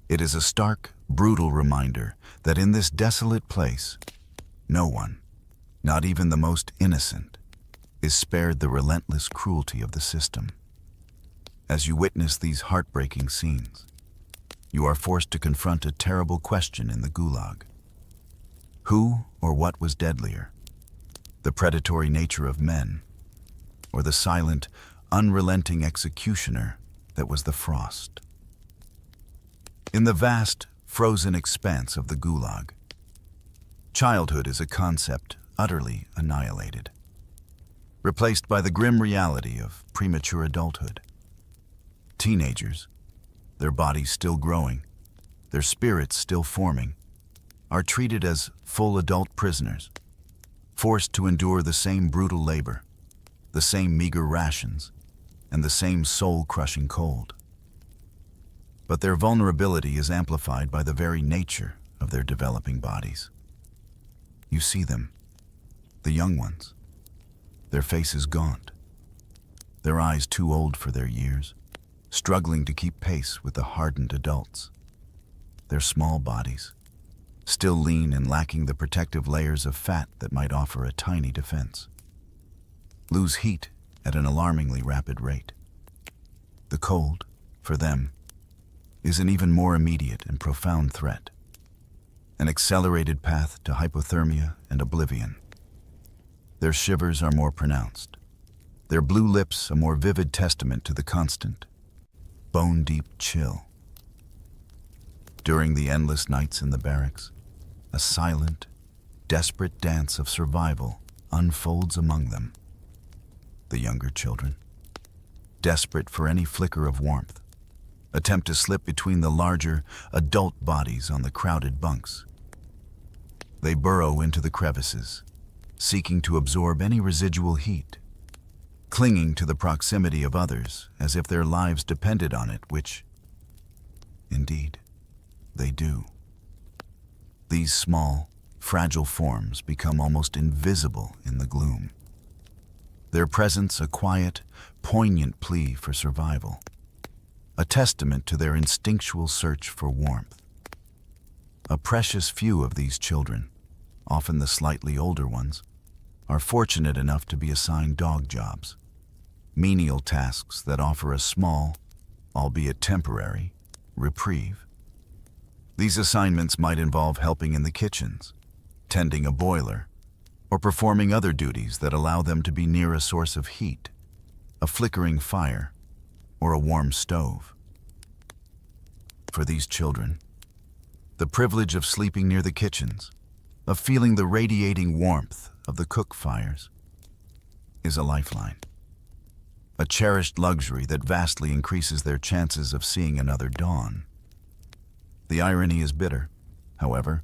S1: It is a stark, brutal reminder that in this desolate place, no one, not even the most innocent, is spared the relentless cruelty of the system. As you witness these heartbreaking scenes, you are forced to confront a terrible question in the Gulag. Who or what was deadlier? The predatory nature of men, or the silent, unrelenting executioner that was the frost? In the vast, frozen expanse of the Gulag, childhood is a concept utterly annihilated, replaced by the grim reality of premature adulthood. Teenagers, their bodies still growing, their spirits still forming, are treated as full adult prisoners, forced to endure the same brutal labor, the same meager rations, and the same soul-crushing cold. But their vulnerability is amplified by the very nature of their developing bodies. You see them, the young ones, their faces gaunt, their eyes too old for their years, struggling to keep pace with the hardened adults. Their small bodies, still lean and lacking the protective layers of fat that might offer a tiny defense, lose heat at an alarmingly rapid rate. The cold, for them, is an even more immediate and profound threat, an accelerated path to hypothermia and oblivion. Their shivers are more pronounced, their blue lips a more vivid testament to the constant, bone-deep chill. During the endless nights in the barracks, a silent, desperate dance of survival unfolds among them. The younger children, desperate for any flicker of warmth, attempt to slip between the larger, adult bodies on the crowded bunks. They burrow into the crevices, seeking to absorb any residual heat, clinging to the proximity of others as if their lives depended on it, which, indeed, they do. These small, fragile forms become almost invisible in the gloom, their presence a quiet, poignant plea for survival, a testament to their instinctual search for warmth. A precious few of these children, often the slightly older ones, are fortunate enough to be assigned dog jobs, menial tasks that offer a small, albeit temporary, reprieve. These assignments might involve helping in the kitchens, tending a boiler, or performing other duties that allow them to be near a source of heat, a flickering fire, or a warm stove. For these children, the privilege of sleeping near the kitchens, of feeling the radiating warmth of the cook fires, is a lifeline, a cherished luxury that vastly increases their chances of seeing another dawn. The irony is bitter, however,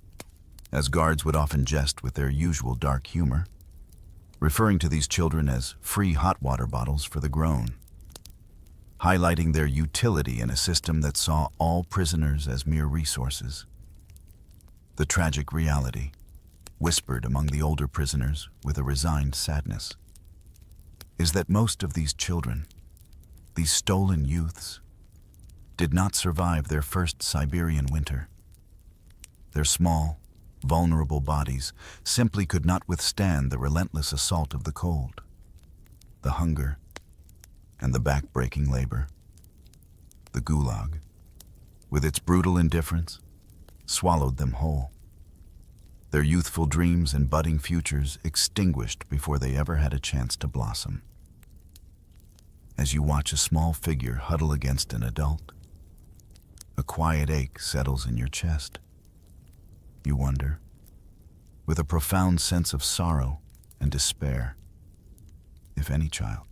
S1: as guards would often jest with their usual dark humor, referring to these children as free hot water bottles for the grown, highlighting their utility in a system that saw all prisoners as mere resources. The tragic reality, whispered among the older prisoners with a resigned sadness, is that most of these children, these stolen youths, did not survive their first Siberian winter. Their small, vulnerable bodies simply could not withstand the relentless assault of the cold, the hunger, and the back-breaking labor. The Gulag, with its brutal indifference, swallowed them whole. Their youthful dreams and budding futures extinguished before they ever had a chance to blossom. As you watch a small figure huddle against an adult, a quiet ache settles in your chest. You wonder, with a profound sense of sorrow and despair, if any child,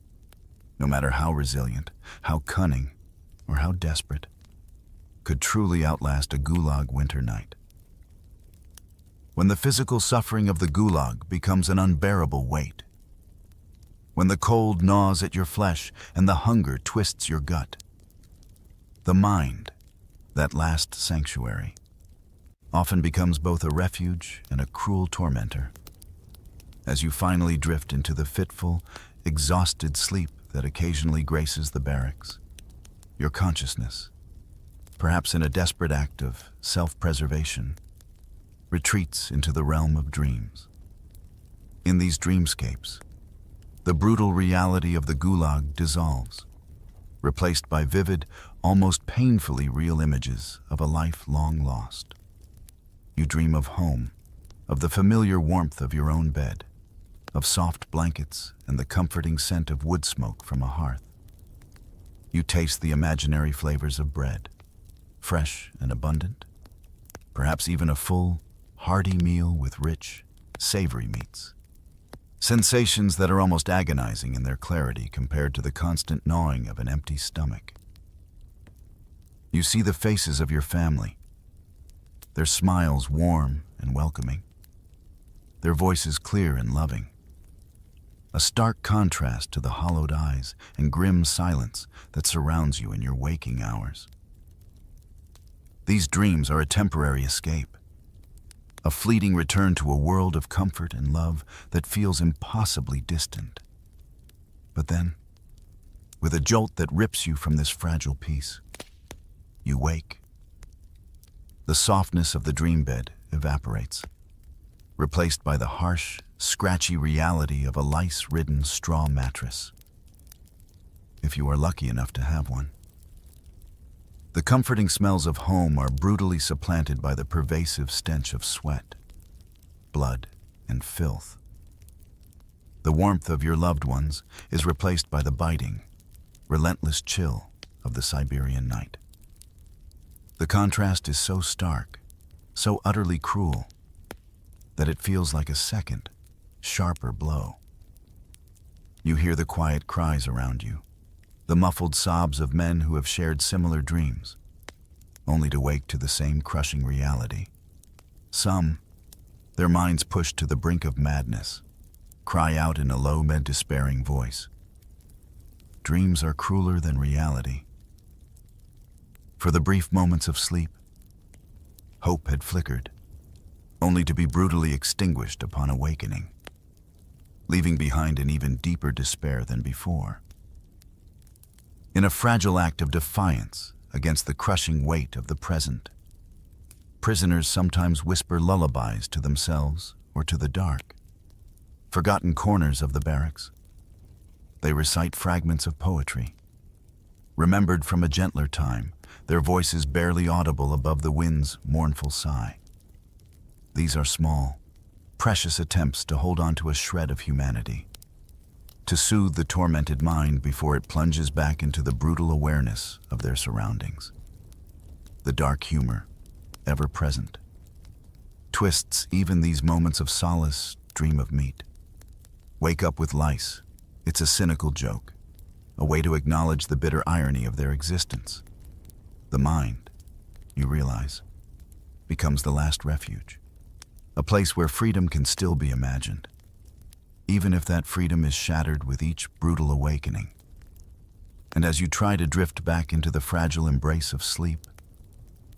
S1: no matter how resilient, how cunning, or how desperate, could truly outlast a Gulag winter night. When the physical suffering of the Gulag becomes an unbearable weight, when the cold gnaws at your flesh and the hunger twists your gut, the mind, that last sanctuary, often becomes both a refuge and a cruel tormentor. As you finally drift into the fitful, exhausted sleep that occasionally graces the barracks, your consciousness, perhaps in a desperate act of self-preservation, retreats into the realm of dreams. In these dreamscapes, the brutal reality of the Gulag dissolves, replaced by vivid, almost painfully real images of a life long lost. You dream of home, of the familiar warmth of your own bed, of soft blankets and the comforting scent of wood smoke from a hearth. You taste the imaginary flavors of bread, fresh and abundant, perhaps even a full, hearty meal with rich, savory meats. Sensations that are almost agonizing in their clarity compared to the constant gnawing of an empty stomach. You see the faces of your family, their smiles warm and welcoming, their voices clear and loving. A stark contrast to the hollowed eyes and grim silence that surrounds you in your waking hours. These dreams are a temporary escape, a fleeting return to a world of comfort and love that feels impossibly distant. But then, with a jolt that rips you from this fragile peace, you wake. The softness of the dream bed evaporates, replaced by the harsh, scratchy reality of a lice-ridden straw mattress, if you are lucky enough to have one. The comforting smells of home are brutally supplanted by the pervasive stench of sweat, blood, and filth. The warmth of your loved ones is replaced by the biting, relentless chill of the Siberian night. The contrast is so stark, so utterly cruel, that it feels like a second, sharper blow. You hear the quiet cries around you, the muffled sobs of men who have shared similar dreams, only to wake to the same crushing reality. Some, their minds pushed to the brink of madness, cry out in a low, despairing voice. Dreams are crueler than reality. For the brief moments of sleep, hope had flickered, only to be brutally extinguished upon awakening, leaving behind an even deeper despair than before. In a fragile act of defiance against the crushing weight of the present, prisoners sometimes whisper lullabies to themselves or to the dark, forgotten corners of the barracks. They recite fragments of poetry, remembered from a gentler time, their voices barely audible above the wind's mournful sigh. These are small, precious attempts to hold on to a shred of humanity, to soothe the tormented mind before it plunges back into the brutal awareness of their surroundings. The dark humor, ever present, twists even these moments of solace. Dream of meat. Wake up with lice, It's a cynical joke, a way to acknowledge the bitter irony of their existence. The mind, you realize, becomes the last refuge, a place where freedom can still be imagined, even if that freedom is shattered with each brutal awakening. And as you try to drift back into the fragile embrace of sleep,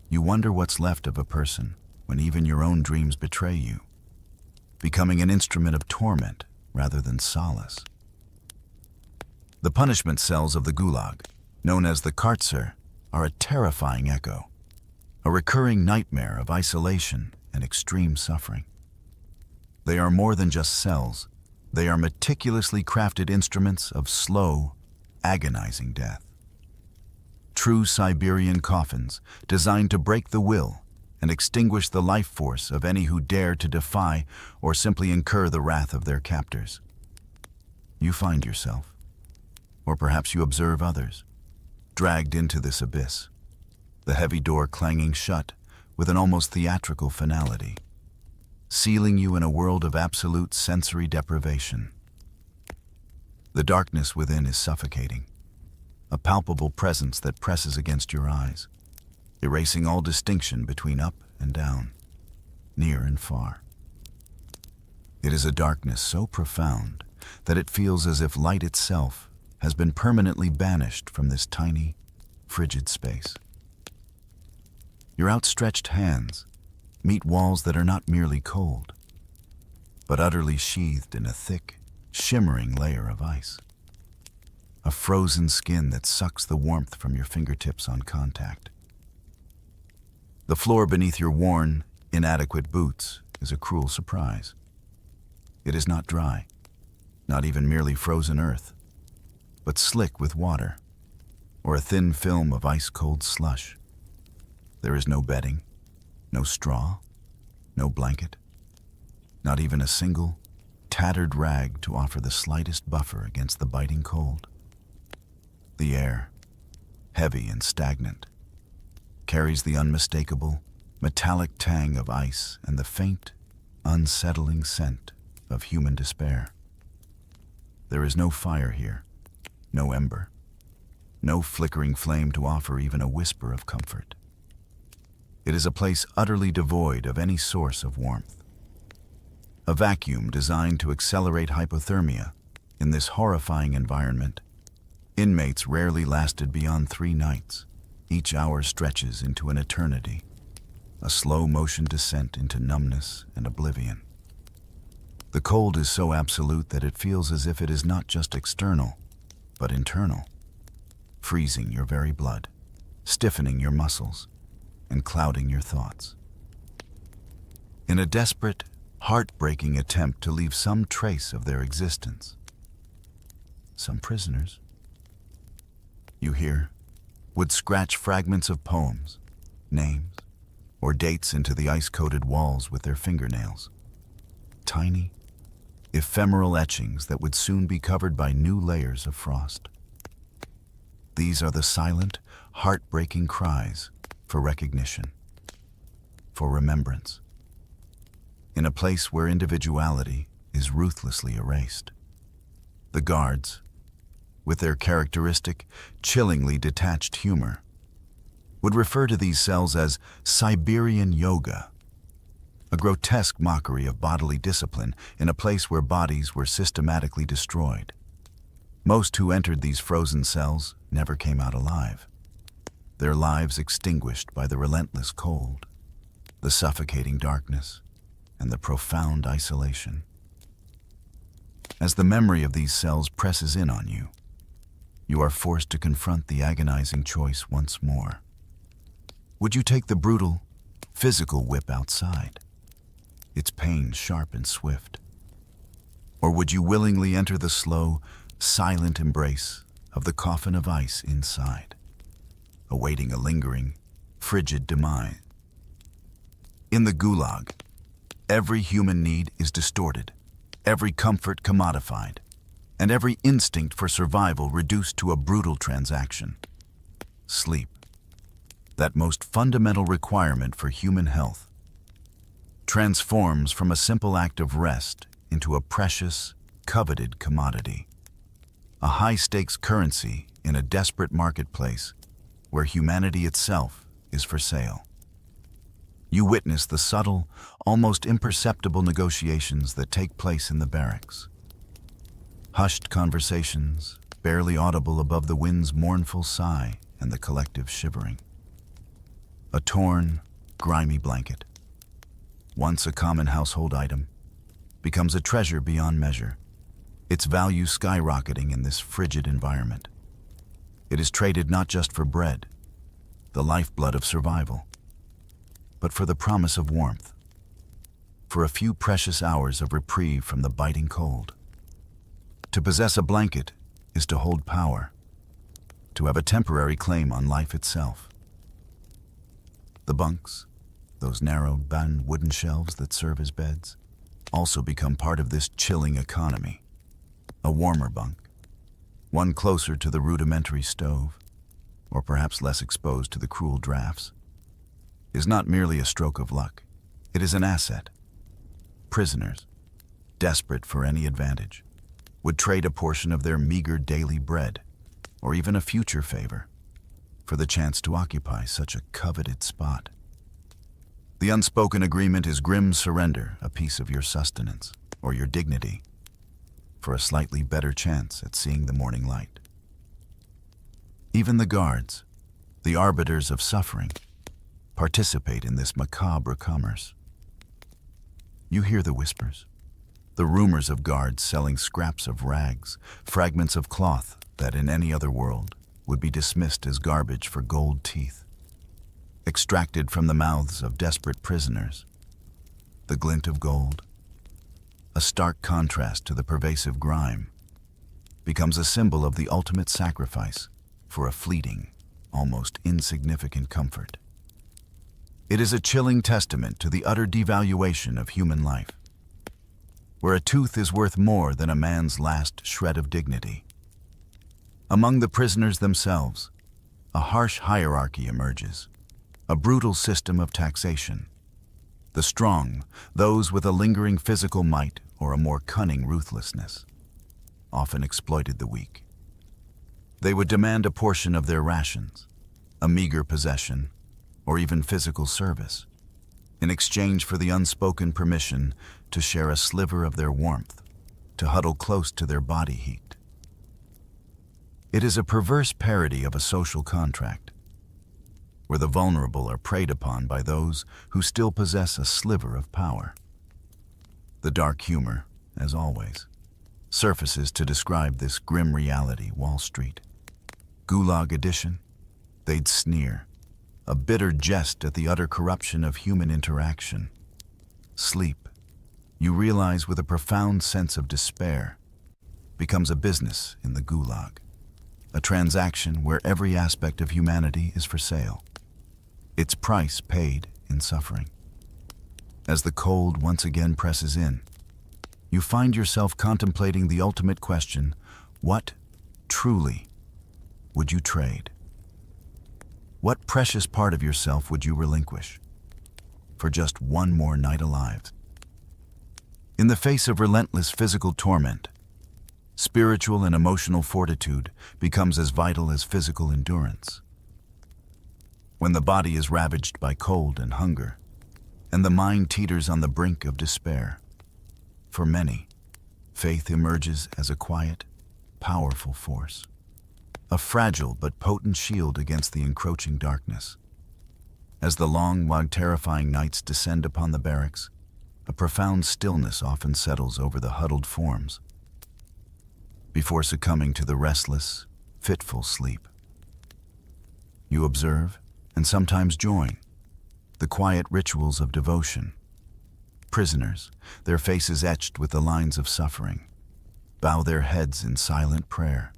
S1: you wonder what's left of a person when even your own dreams betray you, becoming an instrument of torment rather than solace. The punishment cells of the Gulag, known as the karcer, are a terrifying echo, a recurring nightmare of isolation and extreme suffering. They are more than just cells. They are meticulously crafted instruments of slow, agonizing death. True Siberian coffins designed to break the will and extinguish the life force of any who dare to defy or simply incur the wrath of their captors. You find yourself, or perhaps you observe others, dragged into this abyss, the heavy door clanging shut with an almost theatrical finality, sealing you in a world of absolute sensory deprivation. The darkness within is suffocating, a palpable presence that presses against your eyes, erasing all distinction between up and down, near and far. It is a darkness so profound that it feels as if light itself has been permanently banished from this tiny, frigid space. Your outstretched hands meet walls that are not merely cold, but utterly sheathed in a thick, shimmering layer of ice. A frozen skin that sucks the warmth from your fingertips on contact. The floor beneath your worn, inadequate boots is a cruel surprise. It is not dry, not even merely frozen earth, but slick with water, or a thin film of ice-cold slush. There is no bedding, no straw, no blanket, not even a single, tattered rag to offer the slightest buffer against the biting cold. The air, heavy and stagnant, carries the unmistakable, metallic tang of ice and the faint, unsettling scent of human despair. There is no fire here, no ember, no flickering flame to offer even a whisper of comfort. It is a place utterly devoid of any source of warmth. A vacuum designed to accelerate hypothermia. In this horrifying environment, inmates rarely lasted beyond 3 nights. Each hour stretches into an eternity, a slow-motion descent into numbness and oblivion. The cold is so absolute that it feels as if it is not just external, but internal, freezing your very blood, stiffening your muscles, and clouding your thoughts. In a desperate, heartbreaking attempt to leave some trace of their existence, some prisoners, you hear, would scratch fragments of poems, names, or dates into the ice-coated walls with their fingernails. Tiny, ephemeral etchings that would soon be covered by new layers of frost. These are the silent, heartbreaking cries for recognition, for remembrance, in a place where individuality is ruthlessly erased. The guards, with their characteristic, chillingly detached humor, would refer to these cells as Siberian yoga, a grotesque mockery of bodily discipline in a place where bodies were systematically destroyed. Most who entered these frozen cells never came out alive, their lives extinguished by the relentless cold, the suffocating darkness, and the profound isolation. As the memory of these cells presses in on you, you are forced to confront the agonizing choice once more. Would you take the brutal, physical whip outside, its pain sharp and swift? Or would you willingly enter the slow, silent embrace of the coffin of ice inside, awaiting a lingering, frigid demise? In the Gulag, every human need is distorted, every comfort commodified, and every instinct for survival reduced to a brutal transaction. Sleep, that most fundamental requirement for human health, transforms from a simple act of rest into a precious, coveted commodity. a high-stakes currency in a desperate marketplace where humanity itself is for sale. You witness the subtle, almost imperceptible negotiations that take place in the barracks. Hushed conversations, barely audible above the wind's mournful sigh and the collective shivering. A torn, grimy blanket, once a common household item, becomes a treasure beyond measure, its value skyrocketing in this frigid environment. It is traded not just for bread, the lifeblood of survival, but for the promise of warmth, for a few precious hours of reprieve from the biting cold. To possess a blanket is to hold power, to have a temporary claim on life itself. The bunks, those narrow, band wooden shelves that serve as beds, also become part of this chilling economy. A warmer bunk, one closer to the rudimentary stove, or perhaps less exposed to the cruel drafts, is not merely a stroke of luck. It is an asset. Prisoners, desperate for any advantage, would trade a portion of their meager daily bread, or even a future favor, for the chance to occupy such a coveted spot. The unspoken agreement is grim surrender, a piece of your sustenance, or your dignity, for a slightly better chance at seeing the morning light. Even the guards, the arbiters of suffering, participate in this macabre commerce. You hear the whispers, the rumors of guards selling scraps of rags, fragments of cloth that in any other world would be dismissed as garbage for gold teeth. Extracted from the mouths of desperate prisoners, the glint of gold, a stark contrast to the pervasive grime, becomes a symbol of the ultimate sacrifice for a fleeting, almost insignificant comfort. It is a chilling testament to the utter devaluation of human life, where a tooth is worth more than a man's last shred of dignity. Among the prisoners themselves, a harsh hierarchy emerges, a brutal system of taxation. The strong, those with a lingering physical might or a more cunning ruthlessness, often exploited the weak. They would demand a portion of their rations, a meager possession, or even physical service, in exchange for the unspoken permission to share a sliver of their warmth, to huddle close to their body heat. It is a perverse parody of a social contract, where the vulnerable are preyed upon by those who still possess a sliver of power. The dark humor, as always, surfaces to describe this grim reality. Wall Street. Gulag edition, they'd sneer, a bitter jest at the utter corruption of human interaction. Sleep, you realize with a profound sense of despair, becomes a business in the Gulag, a transaction where every aspect of humanity is for sale, its price paid in suffering. As the cold once again presses in, you find yourself contemplating the ultimate question: what, truly, would you trade? What precious part of yourself would you relinquish for just one more night alive? In the face of relentless physical torment, spiritual and emotional fortitude becomes as vital as physical endurance. When the body is ravaged by cold and hunger, and the mind teeters on the brink of despair, for many, faith emerges as a quiet, powerful force, a fragile but potent shield against the encroaching darkness. As the long, while terrifying nights descend upon the barracks, a profound stillness often settles over the huddled forms, before succumbing to the restless, fitful sleep. You observe, and sometimes join, the quiet rituals of devotion. Prisoners, their faces etched with the lines of suffering, bow their heads in silent prayer.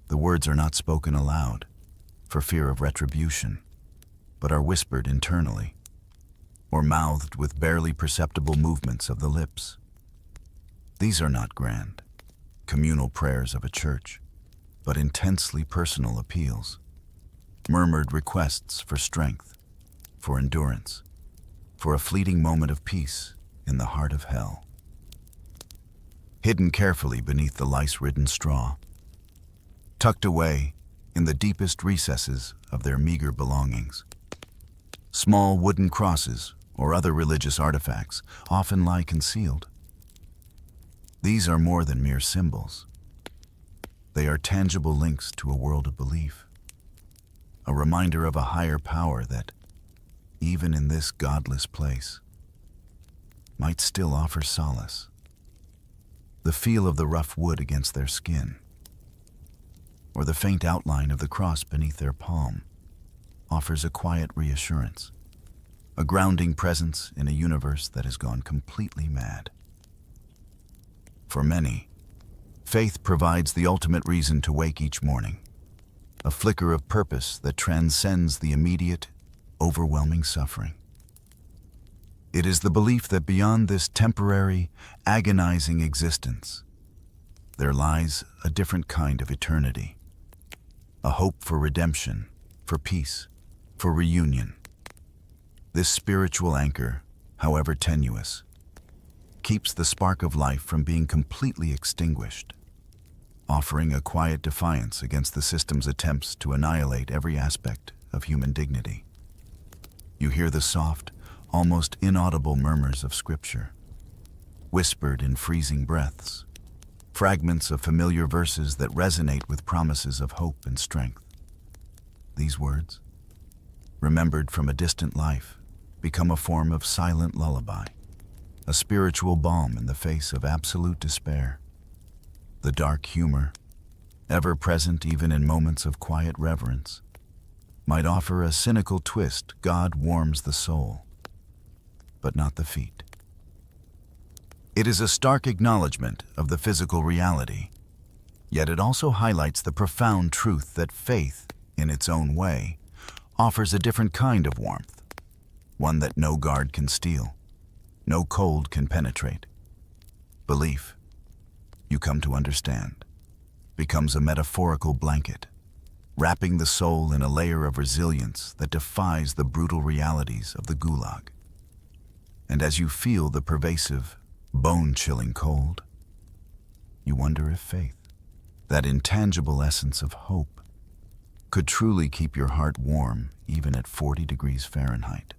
S1: The words are not spoken aloud, for fear of retribution, but are whispered internally, or mouthed with barely perceptible movements of the lips. These are not grand, communal prayers of a church, but intensely personal appeals, murmured requests for strength, for endurance, for a fleeting moment of peace in the heart of hell. Hidden carefully beneath the lice-ridden straw, tucked away in the deepest recesses of their meager belongings. Small wooden crosses or other religious artifacts often lie concealed. These are more than mere symbols. They are tangible links to a world of belief, a reminder of a higher power that, even in this godless place, might still offer solace. The feel of the rough wood against their skin, or the faint outline of the cross beneath their palm, offers a quiet reassurance, a grounding presence in a universe that has gone completely mad. For many, faith provides the ultimate reason to wake each morning, a flicker of purpose that transcends the immediate, overwhelming suffering. It is the belief that beyond this temporary, agonizing existence, there lies a different kind of eternity, a hope for redemption, for peace, for reunion. This spiritual anchor, however tenuous, keeps the spark of life from being completely extinguished, offering a quiet defiance against the system's attempts to annihilate every aspect of human dignity. You hear the soft, almost inaudible murmurs of Scripture, whispered in freezing breaths, fragments of familiar verses that resonate with promises of hope and strength. These words, remembered from a distant life, become a form of silent lullaby, a spiritual balm in the face of absolute despair. The dark humor, ever present even in moments of quiet reverence, might offer a cynical twist. God warms the soul, but not the feet. It is a stark acknowledgement of the physical reality, yet it also highlights the profound truth that faith, in its own way, offers a different kind of warmth, one that no guard can steal, no cold can penetrate. Belief, you come to understand, becomes a metaphorical blanket, wrapping the soul in a layer of resilience that defies the brutal realities of the Gulag. And as you feel the pervasive, bone-chilling cold, you wonder if faith, that intangible essence of hope, could truly keep your heart warm even at 40 degrees Fahrenheit,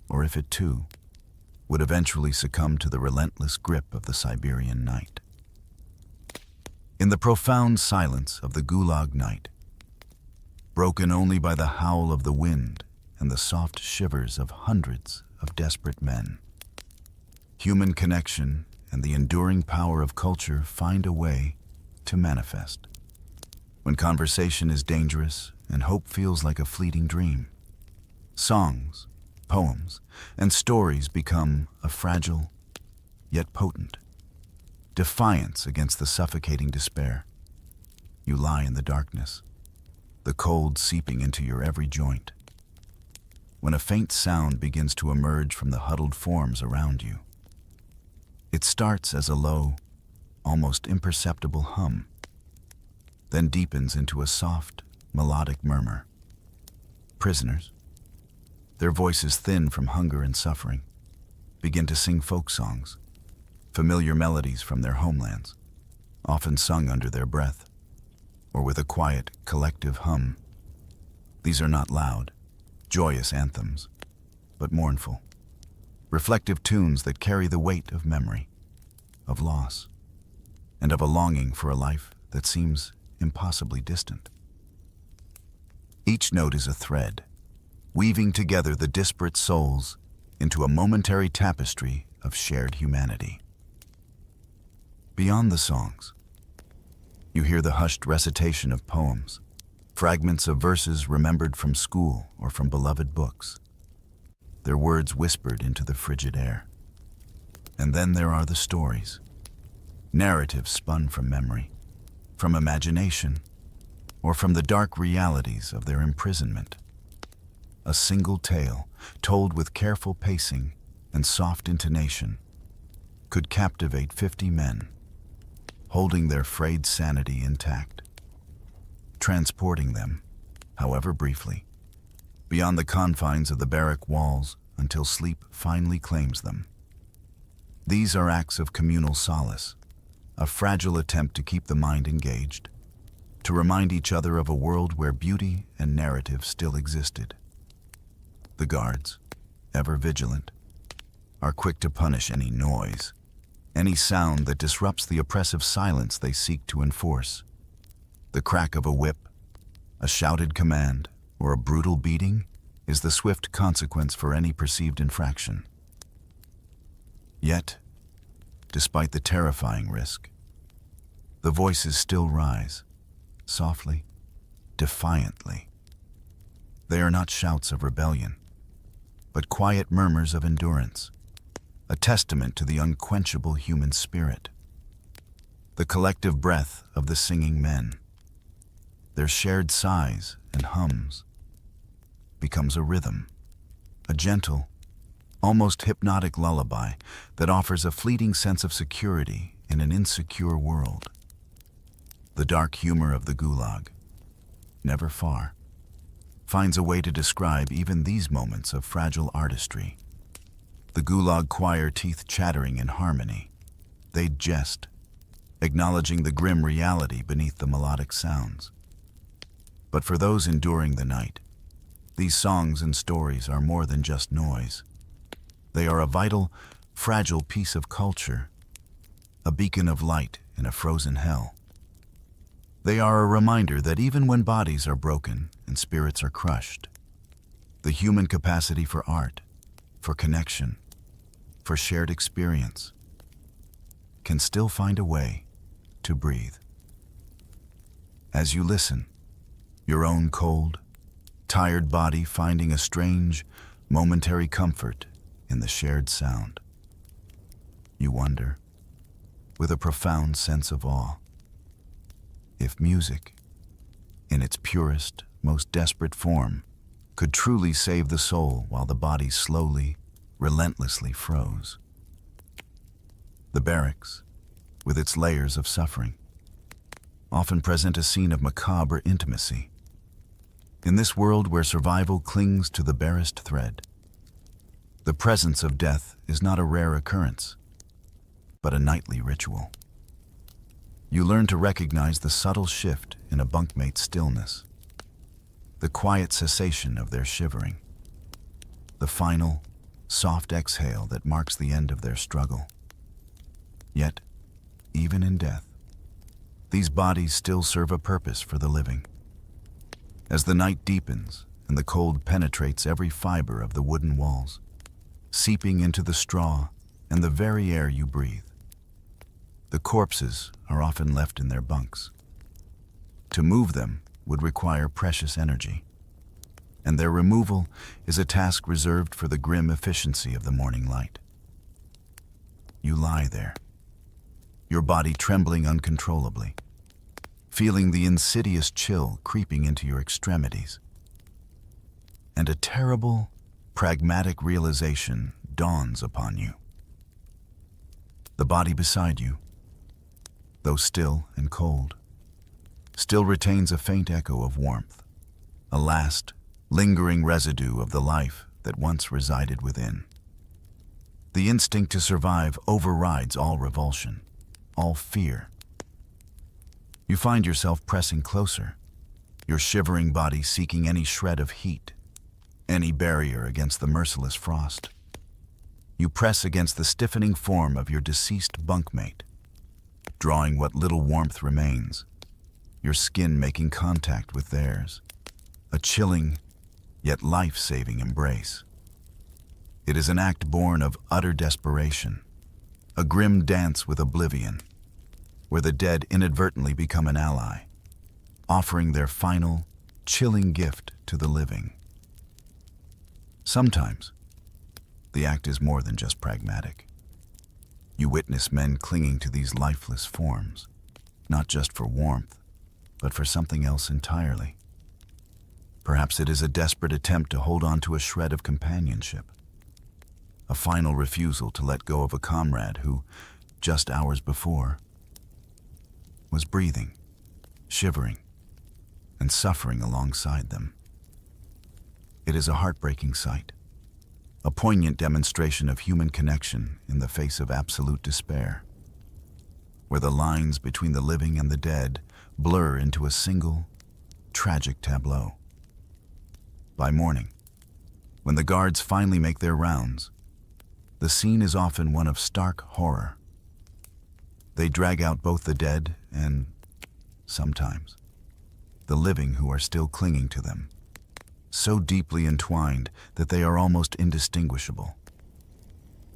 S1: or if it too would eventually succumb to the relentless grip of the Siberian night. In the profound silence of the Gulag night, broken only by the howl of the wind and the soft shivers of hundreds of desperate men, human connection and the enduring power of culture find a way to manifest. When conversation is dangerous and hope feels like a fleeting dream, songs, poems, and stories become a fragile, yet potent defiance against the suffocating despair. You lie in the darkness, the cold seeping into your every joint, when a faint sound begins to emerge from the huddled forms around you. It starts as a low, almost imperceptible hum, then deepens into a soft, melodic murmur. Prisoners, their voices thin from hunger and suffering, begin to sing folk songs, familiar melodies from their homelands, often sung under their breath, or with a quiet, collective hum. These are not loud, joyous anthems, but mournful, reflective tunes that carry the weight of memory, of loss, and of a longing for a life that seems impossibly distant. Each note is a thread, weaving together the disparate souls into a momentary tapestry of shared humanity. Beyond the songs, you hear the hushed recitation of poems, fragments of verses remembered from school or from beloved books, their words whispered into the frigid air. And then there are the stories, narratives spun from memory, from imagination, or from the dark realities of their imprisonment. A single tale, told with careful pacing and soft intonation, could captivate 50 men, holding their frayed sanity intact, transporting them, however briefly, beyond the confines of the barrack walls until sleep finally claims them. These are acts of communal solace, a fragile attempt to keep the mind engaged, to remind each other of a world where beauty and narrative still existed. The guards, ever vigilant, are quick to punish any noise, any sound that disrupts the oppressive silence they seek to enforce. The crack of a whip, a shouted command, or a brutal beating is the swift consequence for any perceived infraction. Yet, despite the terrifying risk, the voices still rise, softly, defiantly. They are not shouts of rebellion, but quiet murmurs of endurance, a testament to the unquenchable human spirit. The collective breath of the singing men, their shared sighs and hums, becomes a rhythm, a gentle, almost hypnotic lullaby that offers a fleeting sense of security in an insecure world. The dark humor of the Gulag, never far, finds a way to describe even these moments of fragile artistry. The Gulag choir teeth chattering in harmony, they jest, acknowledging the grim reality beneath the melodic sounds. But for those enduring the night, these songs and stories are more than just noise. They are a vital, fragile piece of culture, a beacon of light in a frozen hell. They are a reminder that even when bodies are broken and spirits are crushed, the human capacity for art, for connection, for shared experience, can still find a way to breathe. As you listen, your own cold, tired body finding a strange, momentary comfort in the shared sound. You wonder, with a profound sense of awe, if music, in its purest, most desperate form, could truly save the soul while the body slowly, relentlessly froze. The barracks, with its layers of suffering, often present a scene of macabre intimacy. In this world where survival clings to the barest thread, the presence of death is not a rare occurrence, but a nightly ritual. You learn to recognize the subtle shift in a bunkmate's stillness, the quiet cessation of their shivering, the final, soft exhale that marks the end of their struggle. Yet, even in death, these bodies still serve a purpose for the living. As the night deepens and the cold penetrates every fiber of the wooden walls, seeping into the straw and the very air you breathe, the corpses are often left in their bunks. To move them would require precious energy, and their removal is a task reserved for the grim efficiency of the morning light. You lie there, your body trembling uncontrollably, feeling the insidious chill creeping into your extremities. And a terrible, pragmatic realization dawns upon you. The body beside you, though still and cold, still retains a faint echo of warmth, a last, lingering residue of the life that once resided within. The instinct to survive overrides all revulsion, all fear. You find yourself pressing closer, your shivering body seeking any shred of heat, any barrier against the merciless frost. You press against the stiffening form of your deceased bunkmate, drawing what little warmth remains, your skin making contact with theirs, a chilling yet life-saving embrace. It is an act born of utter desperation, a grim dance with oblivion, where the dead inadvertently become an ally, offering their final, chilling gift to the living. Sometimes, the act is more than just pragmatic. You witness men clinging to these lifeless forms, not just for warmth, but for something else entirely. Perhaps it is a desperate attempt to hold on to a shred of companionship, a final refusal to let go of a comrade who, just hours before, was breathing, shivering, and suffering alongside them. It is a heartbreaking sight, a poignant demonstration of human connection in the face of absolute despair, where the lines between the living and the dead blur into a single, tragic tableau. By morning, when the guards finally make their rounds, the scene is often one of stark horror. They drag out both the dead and, sometimes, the living who are still clinging to them, so deeply entwined that they are almost indistinguishable.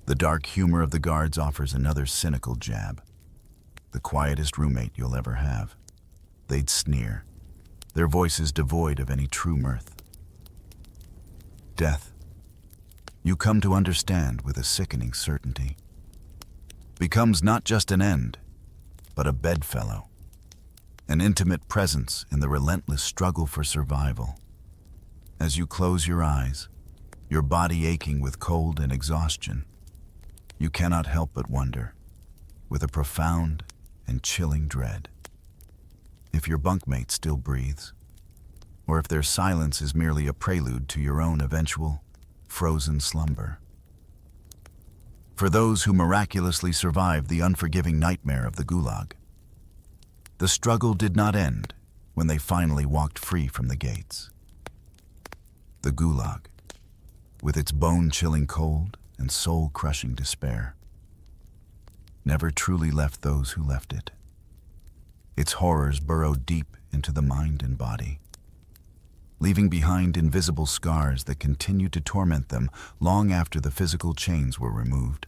S1: The dark humor of the guards offers another cynical jab. The quietest roommate you'll ever have. They'd sneer, their voices devoid of any true mirth. Death, you come to understand with a sickening certainty, becomes not just an end, but a bedfellow, an intimate presence in the relentless struggle for survival. As you close your eyes, your body aching with cold and exhaustion, you cannot help but wonder, with a profound and chilling dread, if your bunkmate still breathes, or if their silence is merely a prelude to your own eventual, frozen slumber. For those who miraculously survived the unforgiving nightmare of the Gulag, the struggle did not end when they finally walked free from the gates. The Gulag, with its bone-chilling cold and soul-crushing despair, never truly left those who left it. Its horrors burrowed deep into the mind and body, leaving behind invisible scars that continued to torment them long after the physical chains were removed.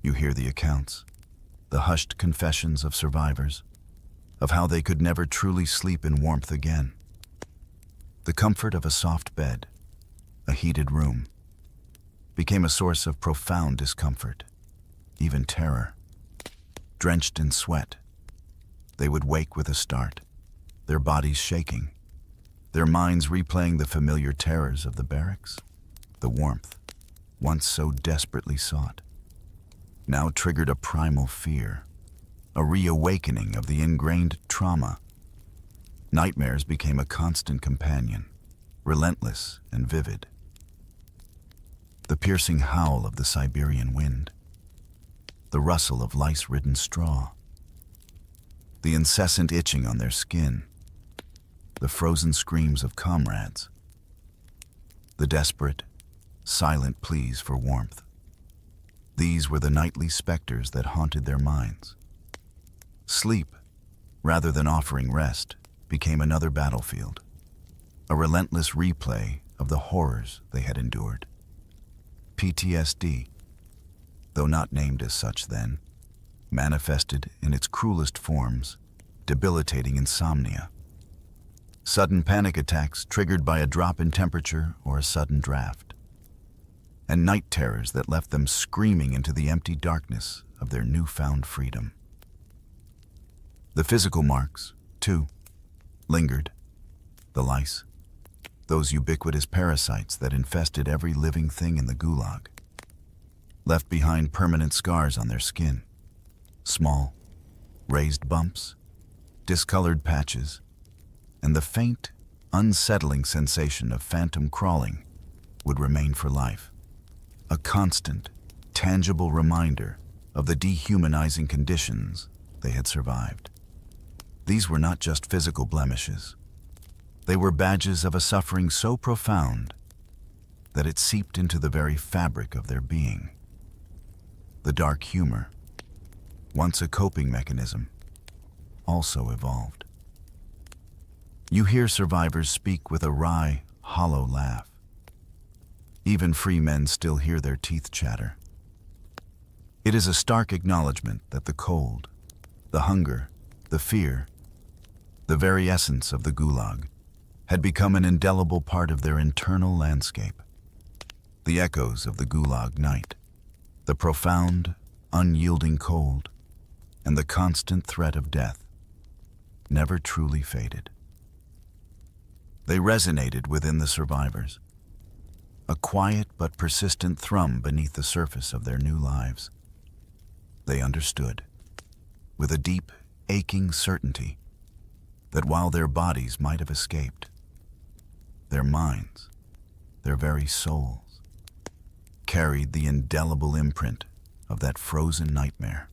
S1: You hear the accounts, the hushed confessions of survivors, of how they could never truly sleep in warmth again. The comfort of a soft bed, a heated room, became a source of profound discomfort, even terror. Drenched in sweat, they would wake with a start, their bodies shaking, their minds replaying the familiar terrors of the barracks. The warmth, once so desperately sought, now triggered a primal fear, a reawakening of the ingrained trauma. Nightmares became a constant companion, relentless and vivid. The piercing howl of the Siberian wind, the rustle of lice-ridden straw, the incessant itching on their skin, the frozen screams of comrades, the desperate, silent pleas for warmth. These were the nightly specters that haunted their minds. Sleep, rather than offering rest, became another battlefield, a relentless replay of the horrors they had endured. PTSD, though not named as such then, manifested in its cruelest forms, debilitating insomnia, sudden panic attacks triggered by a drop in temperature or a sudden draft, and night terrors that left them screaming into the empty darkness of their newfound freedom. The physical marks, too, lingered. The lice, those ubiquitous parasites that infested every living thing in the Gulag, left behind permanent scars on their skin, small, raised bumps, discolored patches, and the faint, unsettling sensation of phantom crawling would remain for life, a constant, tangible reminder of the dehumanizing conditions they had survived. These were not just physical blemishes. They were badges of a suffering so profound that it seeped into the very fabric of their being. The dark humor, once a coping mechanism, also evolved. You hear survivors speak with a wry, hollow laugh. Even free men still hear their teeth chatter. It is a stark acknowledgement that the cold, the hunger, the fear, the very essence of the Gulag, had become an indelible part of their internal landscape. The echoes of the Gulag night, the profound, unyielding cold, and the constant threat of death, never truly faded. They resonated within the survivors, a quiet but persistent thrum beneath the surface of their new lives. They understood, with a deep, aching certainty, that while their bodies might have escaped, their minds, their very souls, carried the indelible imprint of that frozen nightmare.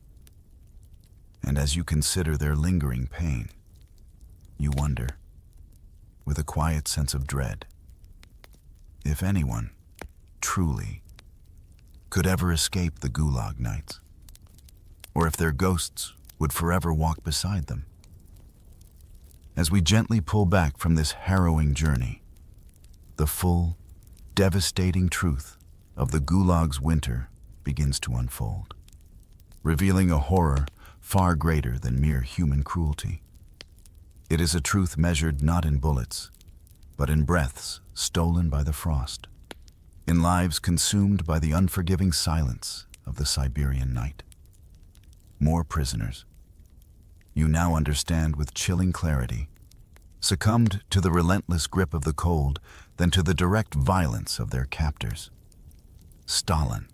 S1: And as you consider their lingering pain, you wonder, with a quiet sense of dread, if anyone, truly, could ever escape the Gulag nights, or if their ghosts would forever walk beside them. As we gently pull back from this harrowing journey, the full, devastating truth of the Gulag's winter begins to unfold, revealing a horror far greater than mere human cruelty. It is a truth measured not in bullets, but in breaths stolen by the frost, in lives consumed by the unforgiving silence of the Siberian night. More prisoners, you now understand with chilling clarity, succumbed to the relentless grip of the cold than to the direct violence of their captors. Stalin,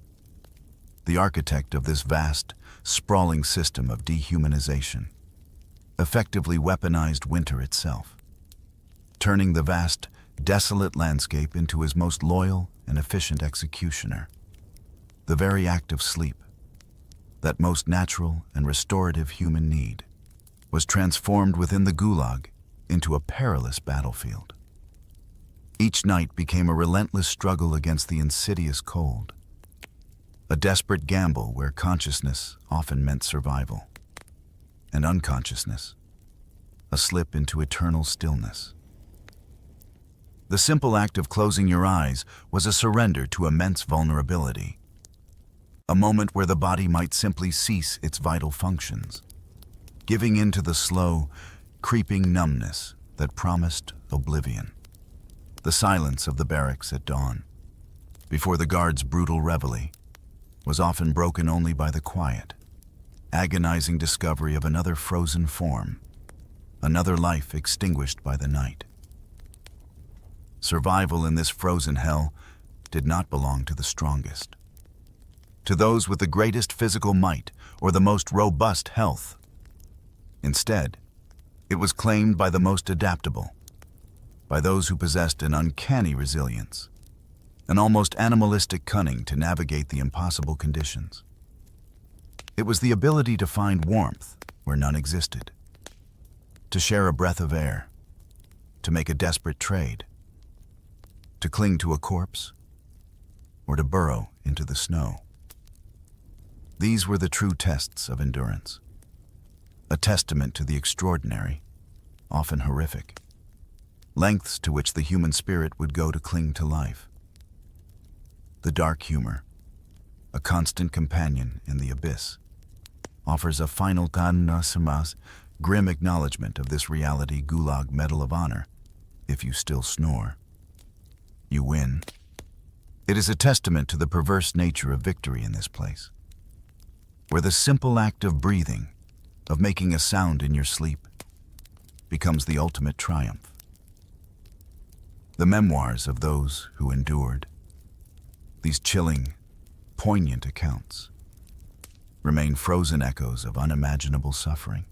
S1: the architect of this vast, sprawling system of dehumanization, effectively weaponized winter itself, turning the vast, desolate landscape into his most loyal and efficient executioner. The very act of sleep, that most natural and restorative human need, was transformed within the Gulag into a perilous battlefield. Each night became a relentless struggle against the insidious cold, a desperate gamble where consciousness often meant survival, and unconsciousness, a slip into eternal stillness. The simple act of closing your eyes was a surrender to immense vulnerability, a moment where the body might simply cease its vital functions, giving in to the slow, creeping numbness that promised oblivion. The silence of the barracks at dawn, before the guards' brutal reveille, was often broken only by the quiet, agonizing discovery of another frozen form, another life extinguished by the night. Survival in this frozen hell did not belong to the strongest, to those with the greatest physical might or the most robust health. Instead, it was claimed by the most adaptable, by those who possessed an uncanny resilience, an almost animalistic cunning to navigate the impossible conditions. It was the ability to find warmth where none existed, to share a breath of air, to make a desperate trade, to cling to a corpse, or to burrow into the snow. These were the true tests of endurance, a testament to the extraordinary, often horrific, lengths to which the human spirit would go to cling to life. The dark humor, a constant companion in the abyss, offers a final grim acknowledgement of this reality. Gulag Medal of Honor. If you still snore, you win. It is a testament to the perverse nature of victory in this place, where the simple act of breathing, of making a sound in your sleep, becomes the ultimate triumph. The memoirs of those who endured, these chilling, poignant accounts, remain frozen echoes of unimaginable suffering,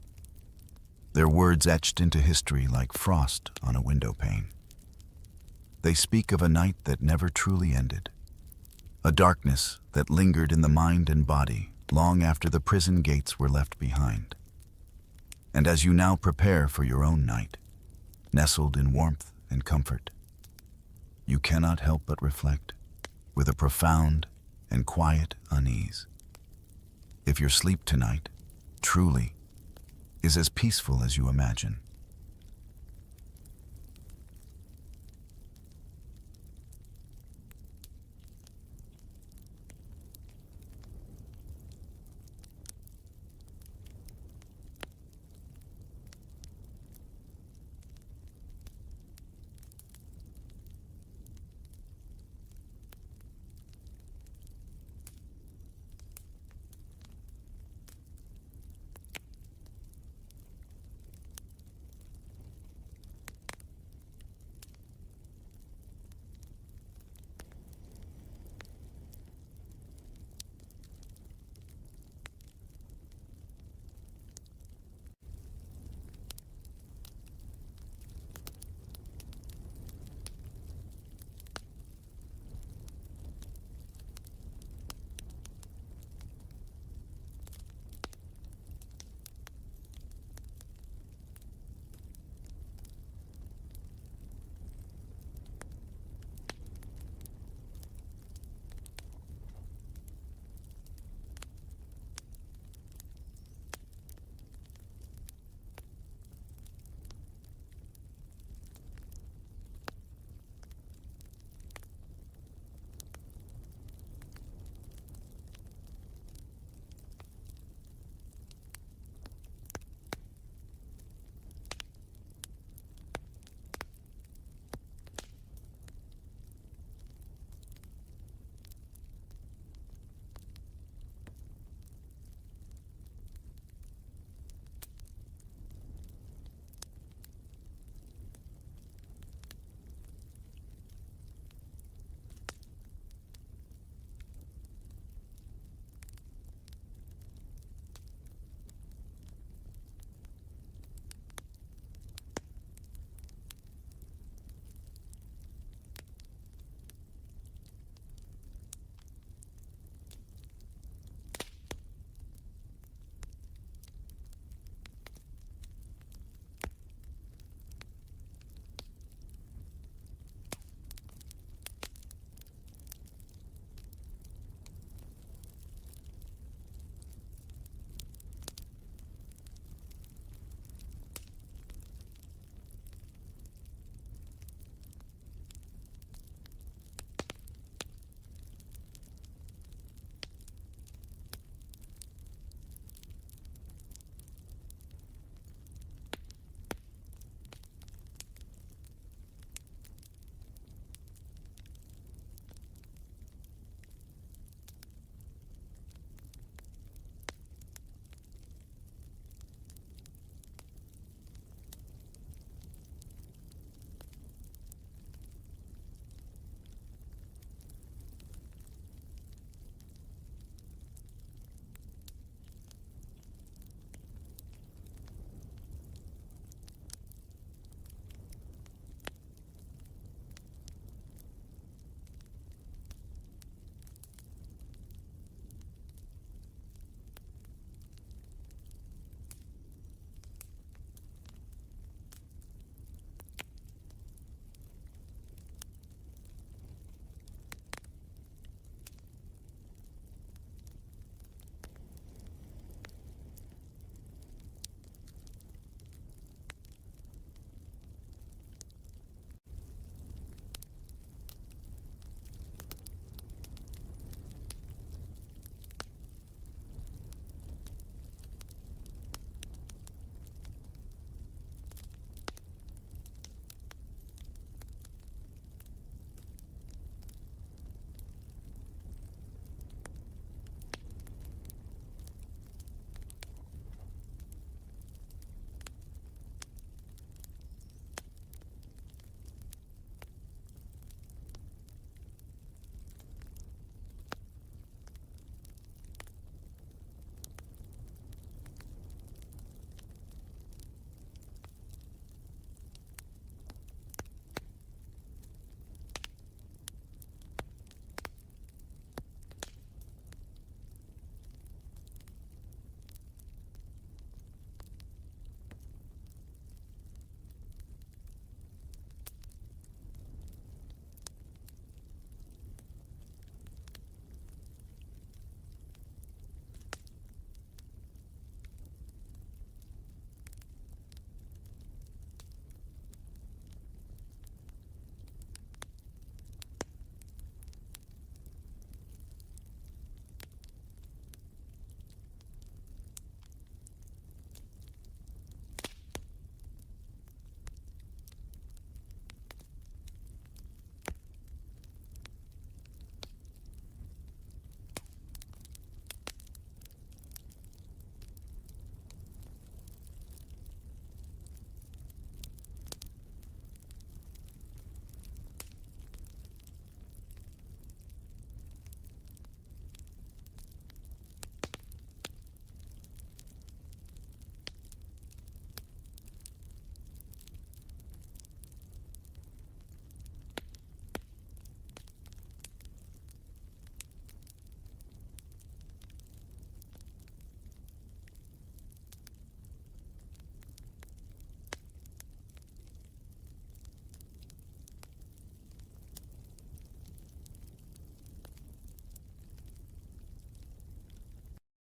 S1: their words etched into history like frost on a window pane. They speak of a night that never truly ended, a darkness that lingered in the mind and body long after the prison gates were left behind. And as you now prepare for your own night, nestled in warmth and comfort, you cannot help but reflect, with a profound and quiet unease, if your sleep tonight, truly, is as peaceful as you imagine.